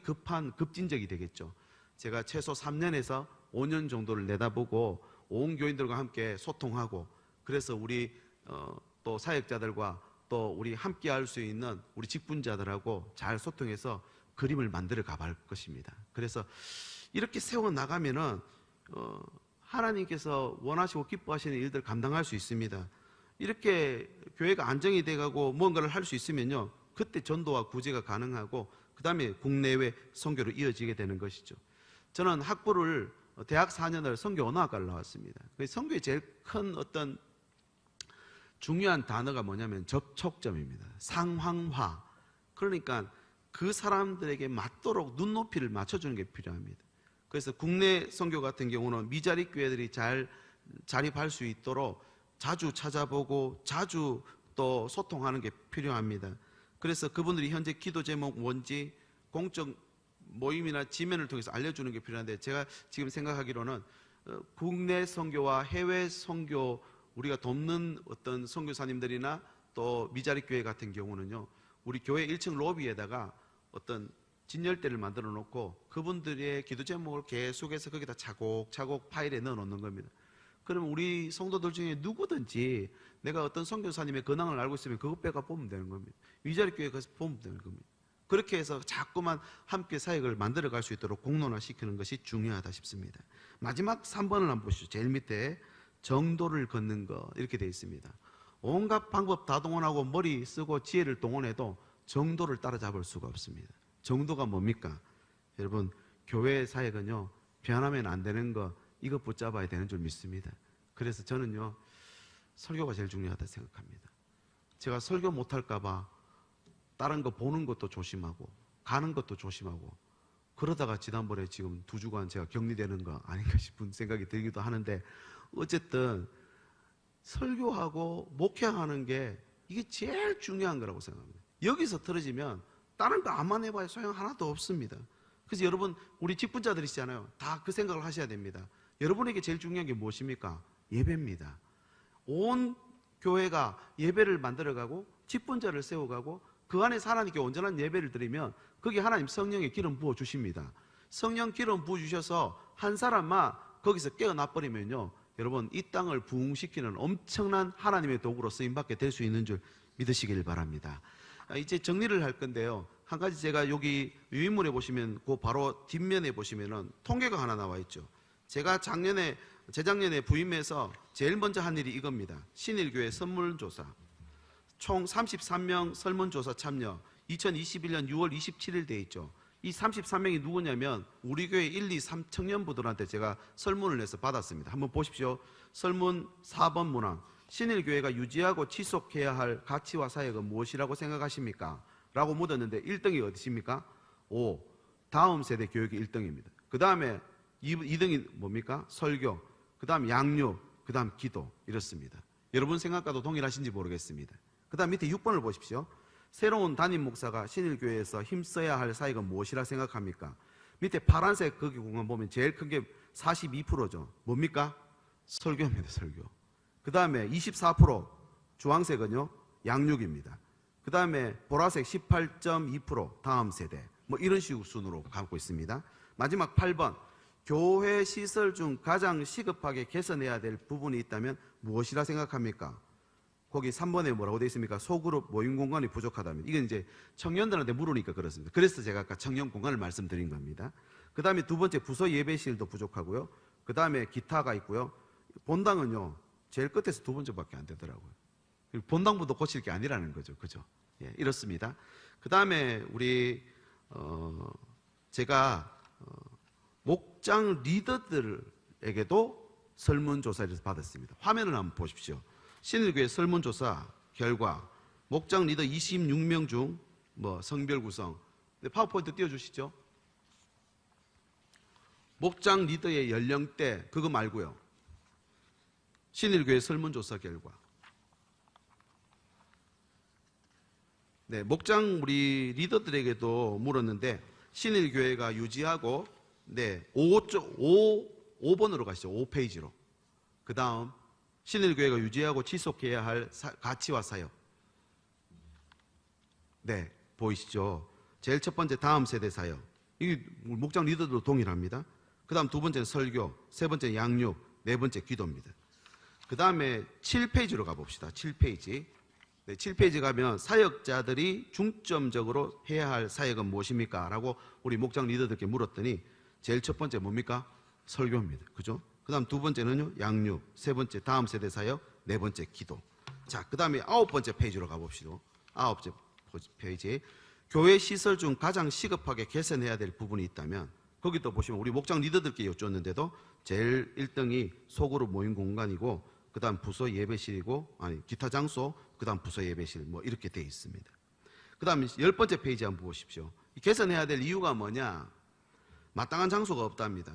급진적이 되겠죠. 제가 최소 3년에서 5년 정도를 내다보고 온 교인들과 함께 소통하고, 그래서 우리 또 사역자들과 또 우리 함께 할 수 있는 우리 직분자들하고 잘 소통해서 그림을 만들어 가볼 것입니다. 그래서 이렇게 세워 나가면은 하나님께서 원하시고 기뻐하시는 일들 감당할 수 있습니다. 이렇게 교회가 안정이 돼가고 뭔가를 할 수 있으면요, 그때 전도와 구제가 가능하고 그 다음에 국내외 선교로 이어지게 되는 것이죠. 저는 학부를 대학 4년을 선교 언어학과를 나왔습니다. 선교의 제일 큰 어떤 중요한 단어가 뭐냐면 접촉점입니다. 상황화. 그러니까 그 사람들에게 맞도록 눈높이를 맞춰주는 게 필요합니다. 그래서 국내 선교 같은 경우는 미자리 교회들이 잘 자립할 수 있도록 자주 찾아보고 자주 또 소통하는 게 필요합니다. 그래서 그분들이 현재 기도 제목 뭔지 공적 모임이나 지면을 통해서 알려주는 게 필요한데, 제가 지금 생각하기로는 국내 선교와 해외 선교 우리가 돕는 어떤 선교사님들이나 또 미자리 교회 같은 경우는요, 우리 교회 1층 로비에다가 어떤 진열대를 만들어 놓고 그분들의 기도 제목을 계속해서 거기다 차곡차곡 파일에 넣어 놓는 겁니다. 그러면 우리 성도들 중에 누구든지 내가 어떤 선교사님의 근황을 알고 있으면 그것 빼가 보면 되는 겁니다. 미자리 교회 가서 보면 되는 겁니다. 그렇게 해서 자꾸만 함께 사역을 만들어 갈 수 있도록 공론화시키는 것이 중요하다 싶습니다. 마지막 3번을 한번 보시죠. 제일 밑에 정도를 걷는 것 이렇게 되어 있습니다. 온갖 방법 다 동원하고 머리 쓰고 지혜를 동원해도 정도를 따라잡을 수가 없습니다. 정도가 뭡니까? 여러분, 교회 사역은요, 변하면 안 되는 거 이거 붙잡아야 되는 줄 믿습니다. 그래서 저는요, 설교가 제일 중요하다 생각합니다. 제가 설교 못할까 봐 다른 거 보는 것도 조심하고 가는 것도 조심하고 그러다가 지난번에 지금 2주간 제가 격리되는 거 아닌가 싶은 생각이 들기도 하는데 어쨌든 설교하고 목회하는 게 이게 제일 중요한 거라고 생각합니다. 여기서 틀어지면 다른 거 암만 해봐야 소용 하나도 없습니다. 그래서 여러분 우리 직분자들이시잖아요. 다 그 생각을 하셔야 됩니다. 여러분에게 제일 중요한 게 무엇입니까? 예배입니다. 온 교회가 예배를 만들어가고 직분자를 세워가고 그 안에서 하나님께 온전한 예배를 드리면 거기 하나님 성령의 기름 부어주십니다. 성령 기름 부어주셔서 한 사람만 거기서 깨어나버리면요, 여러분 이 땅을 부흥시키는 엄청난 하나님의 도구로 쓰임받게 될 수 있는 줄 믿으시길 바랍니다. 이제 정리를 할 건데요, 한 가지 제가 여기 유인물에 보시면 그 바로 뒷면에 보시면은 통계가 하나 나와 있죠. 제가 재작년에 부임해서 제일 먼저 한 일이 이겁니다. 신일교회 설문조사 총 33명 설문조사 참여 2021년 6월 27일 돼 있죠. 이 33명이 누구냐면 우리 교회 1, 2, 3 청년부들한테 제가 설문을 해서 받았습니다. 한번 보십시오. 설문 4번 문항, 신일교회가 유지하고 지속해야 할 가치와 사역은 무엇이라고 생각하십니까? 라고 묻었는데 1등이 어디십니까? 5. 다음 세대 교육이 1등입니다. 그 다음에 2등이 뭡니까? 설교, 그 다음 양육, 그 다음 기도, 이렇습니다. 여러분 생각과도 동일하신지 모르겠습니다. 그 다음 밑에 6번을 보십시오. 새로운 담임 목사가 신일교회에서 힘써야 할 사역은 무엇이라 생각합니까? 밑에 파란색 거기 공간 보면 제일 큰 게 42%죠. 뭡니까? 설교입니다. 설교. 그 다음에 24% 주황색은요, 양육입니다. 그 다음에 보라색 18.2% 다음 세대, 뭐 이런 식으로 순으로 가고 있습니다. 마지막 8번, 교회 시설 중 가장 시급하게 개선해야 될 부분이 있다면 무엇이라 생각합니까? 거기 3번에 뭐라고 되어 있습니까? 소그룹 모임 공간이 부족하다면. 이건 이제 청년들한테 물으니까 그렇습니다. 그래서 제가 아까 청년 공간을 말씀드린 겁니다. 그 다음에 두 번째, 부서 예배실도 부족하고요. 그 다음에 기타가 있고요. 본당은요, 제일 끝에서 두 번째밖에 안 되더라고요. 본당부도 고칠 게 아니라는 거죠. 그죠? 예, 이렇습니다. 그 다음에 우리 제가 목장 리더들에게도 설문조사를 받았습니다. 화면을 한번 보십시오. 신일교회 설문조사 결과 목장 리더 26명 중 성별 구성, 파워포인트 띄워주시죠. 목장 리더의 연령대 그거 말고요, 신일교회 설문조사 결과, 네, 목장 우리 리더들에게도 물었는데 신일교회가 유지하고, 네, 5번으로 가시죠. 5페이지로. 그 다음 신일교회가 유지하고 지속해야 할 가치와 사역. 네, 보이시죠? 제일 첫 번째 다음 세대 사역. 이게 목장 리더도 동일합니다. 그 다음 두 번째는 설교, 세 번째 양육, 네 번째 기도입니다. 그 다음에 7페이지로 가봅시다. 7페이지. 네, 7페이지 가면 사역자들이 중점적으로 해야 할 사역은 무엇입니까? 라고 우리 목장 리더들께 물었더니 제일 첫 번째 뭡니까? 설교입니다. 그죠? 그 다음 두 번째는요, 양육, 세 번째 다음 세대 사역, 네 번째 기도. 자, 그 다음에 9번째 페이지로 가봅시다. 9번째 페이지. 교회 시설 중 가장 시급하게 개선해야 될 부분이 있다면, 거기도 보시면 우리 목장 리더들께 여쭈었는데도 제일 1등이 소그룹 모임 공간이고, 그 다음 부서 예배실이고, 기타 장소, 그 다음 부서 예배실, 이렇게 되어 있습니다. 그 다음 10번째 페이지 한번 보십시오. 개선해야 될 이유가 뭐냐? 마땅한 장소가 없답니다.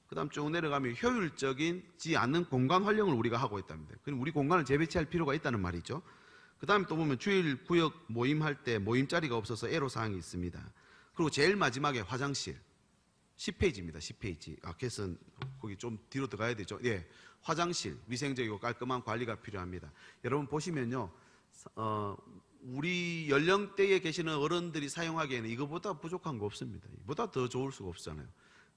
그 다음 쭉 내려가면 효율적이지 않는 공간 활용을 우리가 하고 있답니다. 그럼 우리 공간을 재배치할 필요가 있다는 말이죠. 그 다음에 또 보면 주일 구역 모임할 때 모임 자리가 없어서 애로사항이 있습니다. 그리고 제일 마지막에 화장실. 10페이지입니다. 10페이지. 개선, 거기 좀 뒤로 들어가야 되죠. 예. 화장실, 위생적이고 깔끔한 관리가 필요합니다. 여러분 보시면요, 우리 연령대에 계시는 어른들이 사용하기에는 이거보다 부족한 거 없습니다. 이보다 더 좋을 수가 없잖아요.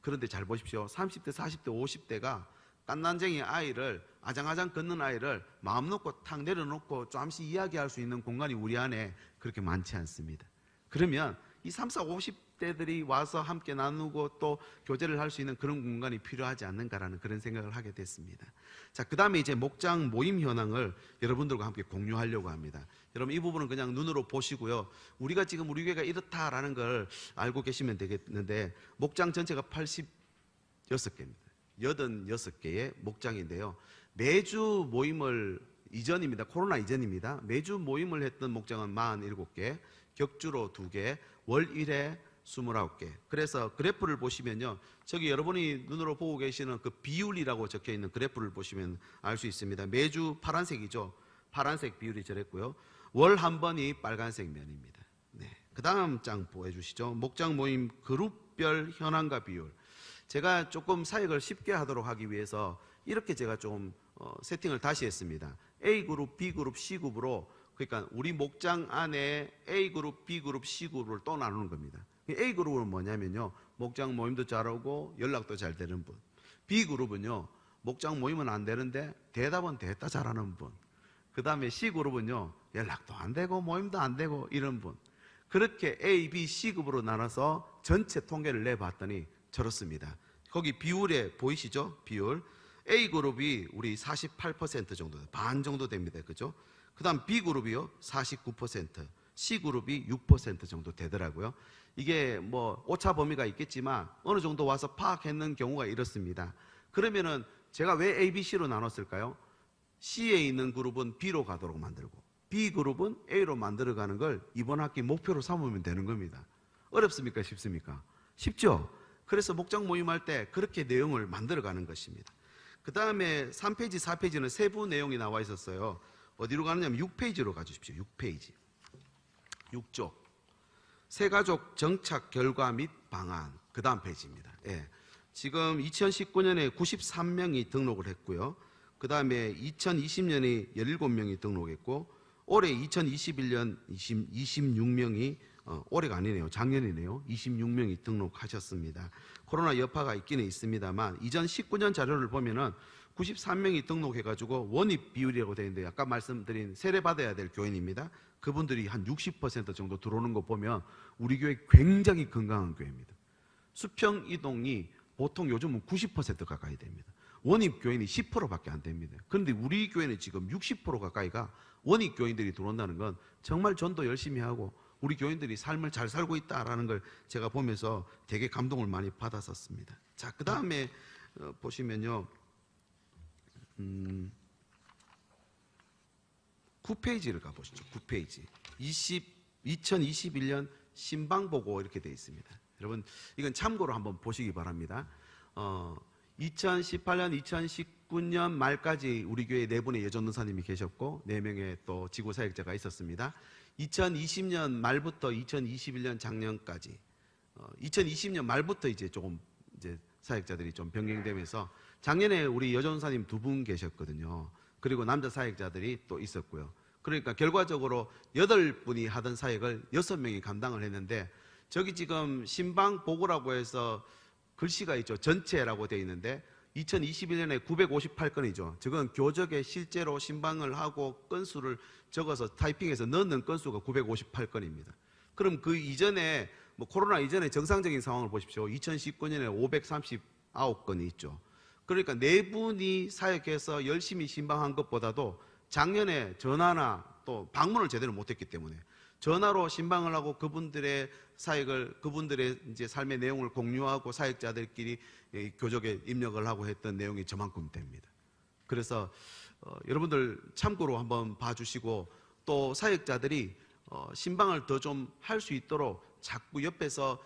그런데 잘 보십시오. 30대, 40대, 50대가 깐난쟁이 아이를, 아장아장 걷는 아이를 마음 놓고 탁 내려놓고 잠시 이야기할 수 있는 공간이 우리 안에 그렇게 많지 않습니다. 그러면 이 30, 50대들이 와서 함께 나누고 또 교제를 할 수 있는 그런 공간이 필요하지 않는가라는 그런 생각을 하게 됐습니다. 자, 그 다음에 이제 목장 모임 현황을 여러분들과 함께 공유하려고 합니다. 여러분 이 부분은 그냥 눈으로 보시고요. 우리가 지금 우리 교회가 이렇다라는 걸 알고 계시면 되겠는데, 목장 전체가 86개입니다. 86개의 목장인데요. 매주 모임을 이전입니다. 코로나 이전입니다. 매주 모임을 했던 목장은 47개, 격주로 2개, 월 1회 29개. 그래서 그래프를 보시면요. 저기 여러분이 눈으로 보고 계시는 그 비율이라고 적혀 있는 그래프를 보시면 알 수 있습니다. 매주 파란색이죠. 파란색 비율이 저랬고요. 월 한 번이 빨간색 면입니다. 네. 그 다음 장 보여주시죠. 목장 모임 그룹별 현황과 비율. 제가 조금 사역을 쉽게 하도록 하기 위해서 이렇게 제가 좀 세팅을 다시 했습니다. A그룹, B그룹, C그룹으로, 그러니까 우리 목장 안에 A그룹, B그룹, C그룹을 또 나누는 겁니다. A그룹은 뭐냐면요, 목장 모임도 잘하고 연락도 잘 되는 분. B그룹은요, 목장 모임은 안 되는데 대답은 됐다 잘하는 분. 그 다음에 C그룹은요, 연락도 안 되고 모임도 안 되고 이런 분. 그렇게 A, B, C급으로 나눠서 전체 통계를 내봤더니 저렇습니다. 거기 비율에 보이시죠? 비율. A그룹이 우리 48% 정도, 반 정도 됩니다. 그죠? 그 다음 B그룹이요, 49%, C그룹이 6% 정도 되더라고요. 이게 뭐 오차 범위가 있겠지만 어느 정도 와서 파악했는 경우가 이렇습니다. 그러면은 제가 왜 A, B, C로 나눴을까요? C에 있는 그룹은 B로 가도록 만들고 B그룹은 A로 만들어가는 걸 이번 학기 목표로 삼으면 되는 겁니다. 어렵습니까? 쉽습니까? 쉽죠? 그래서 목장 모임할 때 그렇게 내용을 만들어가는 것입니다. 그 다음에 3페이지, 4페이지는 세부 내용이 나와 있었어요. 어디로 가느냐면 6페이지로 가주십시오. 6페이지. 6쪽. 새가족 정착 결과 및 방안. 그 다음 페이지입니다. 예. 지금 2019년에 93명이 등록을 했고요. 그 다음에 2020년에 17명이 등록했고, 올해 2021년 26명이, 올해가 아니네요. 작년이네요. 26명이 등록하셨습니다. 코로나 여파가 있기는 있습니다만, 이전 19년 자료를 보면은 93명이 등록해가지고 원입 비율이라고 되어 있는데, 아까 말씀드린 세례받아야 될 교인입니다. 그분들이 한 60% 정도 들어오는 거 보면 우리 교회 굉장히 건강한 교회입니다. 수평 이동이 보통 요즘은 90% 가까이 됩니다. 원입 교인이 10%밖에 안 됩니다. 그런데 우리 교회는 지금 60% 가까이가 원입 교인들이 들어온다는 건 정말 전도 열심히 하고 우리 교인들이 삶을 잘 살고 있다라는 걸 제가 보면서 되게 감동을 많이 받았었습니다. 자, 그 다음에 보시면요. 9페이지를 가보시죠. 9페이지. 2021년 신방보고 이렇게 되어 있습니다. 여러분, 이건 참고로 한번 보시기 바랍니다. 2018년, 2019년 말까지 우리 교회 4분의 예전도사님이 계셨고 4명의 또 지구사역자가 있었습니다. 2020년 말부터 2021년 작년까지 2020년 말부터 이제 조금 이제 사역자들이 좀 변경되면서 작년에 우리 여전도사님 2분 계셨거든요. 그리고 남자 사역자들이 또 있었고요. 그러니까 결과적으로 8분이 하던 사역을 6명이 감당을 했는데, 저기 지금 신방 보고라고 해서 글씨가 있죠. 전체라고 되어 있는데 2021년에 958건이죠. 저건 교적에 실제로 신방을 하고 건수를 적어서 타이핑해서 넣는 건수가 958건입니다. 그럼 그 이전에 뭐 코로나 이전에 정상적인 상황을 보십시오. 2019년에 539건이 있죠. 그러니까 4분이 사역해서 열심히 신방한 것보다도 작년에 전화나 또 방문을 제대로 못했기 때문에 전화로 신방을 하고 그분들의 사역을, 그분들의 이제 삶의 내용을 공유하고 사역자들끼리 교적에 입력을 하고 했던 내용이 저만큼 됩니다. 그래서 여러분들 참고로 한번 봐주시고, 또 사역자들이 신방을 더 좀 할 수 있도록 자꾸 옆에서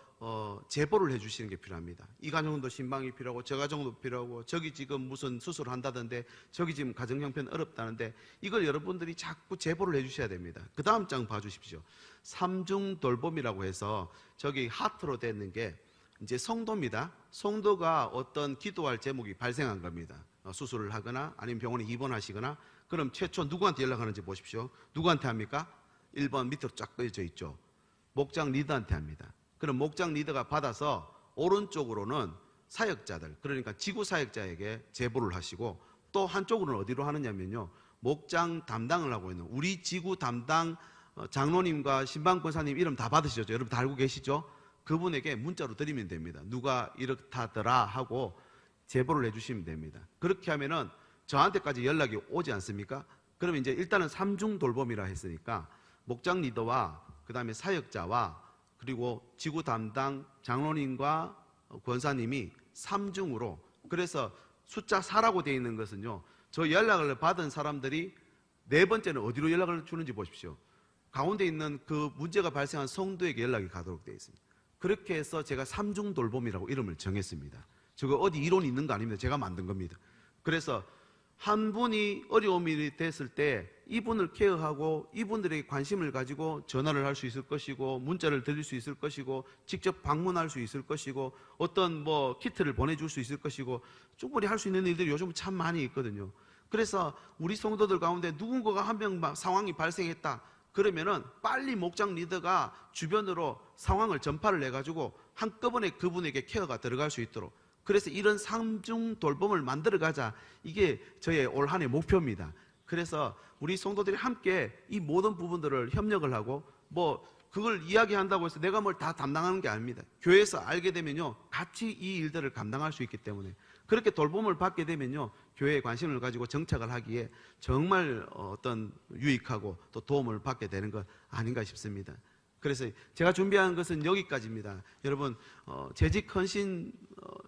제보를 해주시는 게 필요합니다. 이 가정도 신방이 필요하고 저 가정도 필요하고 저기 지금 무슨 수술을 한다던데 저기 지금 가정 형편 어렵다는데, 이걸 여러분들이 자꾸 제보를 해주셔야 됩니다. 그 다음 장 봐주십시오. 삼중 돌봄이라고 해서 저기 하트로 되어 있는 게 이제 성도입니다. 성도가 어떤 기도할 제목이 발생한 겁니다. 수술을 하거나 아니면 병원에 입원하시거나, 그럼 최초 누구한테 연락하는지 보십시오. 누구한테 합니까? 1번 밑으로 쫙 꺼져 있죠. 목장 리더한테 합니다. 그럼 목장 리더가 받아서 오른쪽으로는 사역자들, 그러니까 지구 사역자에게 제보를 하시고, 또 한쪽으로는 어디로 하느냐면요, 목장 담당을 하고 있는 우리 지구 담당 장로님과 신방권사님 이름 다 받으시죠? 여러분 다 알고 계시죠? 그분에게 문자로 드리면 됩니다. 누가 이렇다더라 하고 제보를 해주시면 됩니다. 그렇게 하면은 저한테까지 연락이 오지 않습니까? 그러면 이제 일단은 삼중 돌봄이라 했으니까 목장 리더와 그 다음에 사역자와 그리고 지구 담당 장로님과 권사님이 3중으로, 그래서 숫자 4라고 되어 있는 것은요, 저 연락을 받은 사람들이 4번째는 어디로 연락을 주는지 보십시오. 가운데 있는 그 문제가 발생한 성도에게 연락이 가도록 되어 있습니다. 그렇게 해서 제가 삼중 돌봄이라고 이름을 정했습니다. 저거 어디 이론이 있는 거 아닙니다. 제가 만든 겁니다. 그래서 한 분이 어려움이 됐을 때 이분을 케어하고 이분들에게 관심을 가지고 전화를 할 수 있을 것이고 문자를 드릴 수 있을 것이고 직접 방문할 수 있을 것이고 어떤 뭐 키트를 보내줄 수 있을 것이고 충분히 할 수 있는 일들이 요즘 참 많이 있거든요. 그래서 우리 성도들 가운데 누군가가 한 명 상황이 발생했다 그러면은 빨리 목장 리더가 주변으로 상황을 전파를 해가지고 한꺼번에 그분에게 케어가 들어갈 수 있도록, 그래서 이런 삼중 돌봄을 만들어가자, 이게 저의 올 한해 목표입니다. 그래서 우리 성도들이 함께 이 모든 부분들을 협력을 하고, 뭐 그걸 이야기한다고 해서 내가 뭘 다 담당하는 게 아닙니다. 교회에서 알게 되면요 같이 이 일들을 감당할 수 있기 때문에, 그렇게 돌봄을 받게 되면요 교회에 관심을 가지고 정착을 하기에 정말 어떤 유익하고 또 도움을 받게 되는 것 아닌가 싶습니다. 그래서 제가 준비한 것은 여기까지입니다. 여러분, 재직 헌신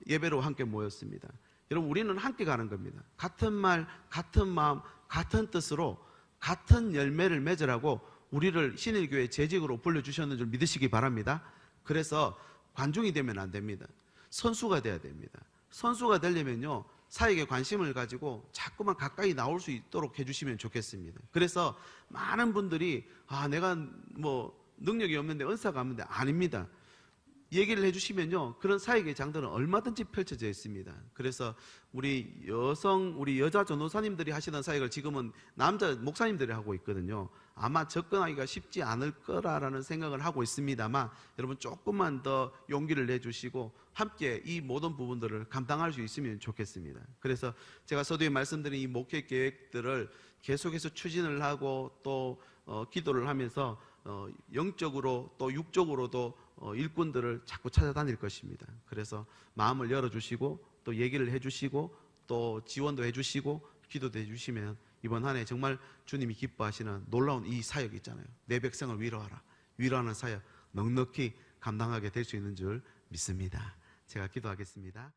예배로 함께 모였습니다. 여러분, 우리는 함께 가는 겁니다. 같은 말, 같은 마음, 같은 뜻으로 같은 열매를 맺으라고 우리를 신일교회 재직으로 불러주셨는 줄 믿으시기 바랍니다. 그래서 관중이 되면 안 됩니다. 선수가 돼야 됩니다. 선수가 되려면요 사역에 관심을 가지고 자꾸만 가까이 나올 수 있도록 해주시면 좋겠습니다. 그래서 많은 분들이 내가 뭐 능력이 없는데 은사가 없는데, 아닙니다. 얘기를 해주시면요 그런 사역의 장들은 얼마든지 펼쳐져 있습니다. 그래서 우리 여자 전도사님들이 하시던 사역을 지금은 남자 목사님들이 하고 있거든요. 아마 접근하기가 쉽지 않을 거라는 생각을 하고 있습니다만, 여러분 조금만 더 용기를 내주시고 함께 이 모든 부분들을 감당할 수 있으면 좋겠습니다. 그래서 제가 서두에 말씀드린 이 목회 계획들을 계속해서 추진을 하고 또 기도를 하면서 영적으로 또 육적으로도 일꾼들을 자꾸 찾아다닐 것입니다. 그래서 마음을 열어주시고 또 얘기를 해주시고 또 지원도 해주시고 기도도 해주시면 이번 한 해 정말 주님이 기뻐하시는 놀라운 이 사역 있잖아요. 내 백성을 위로하라. 위로하는 사역 넉넉히 감당하게 될 수 있는 줄 믿습니다. 제가 기도하겠습니다.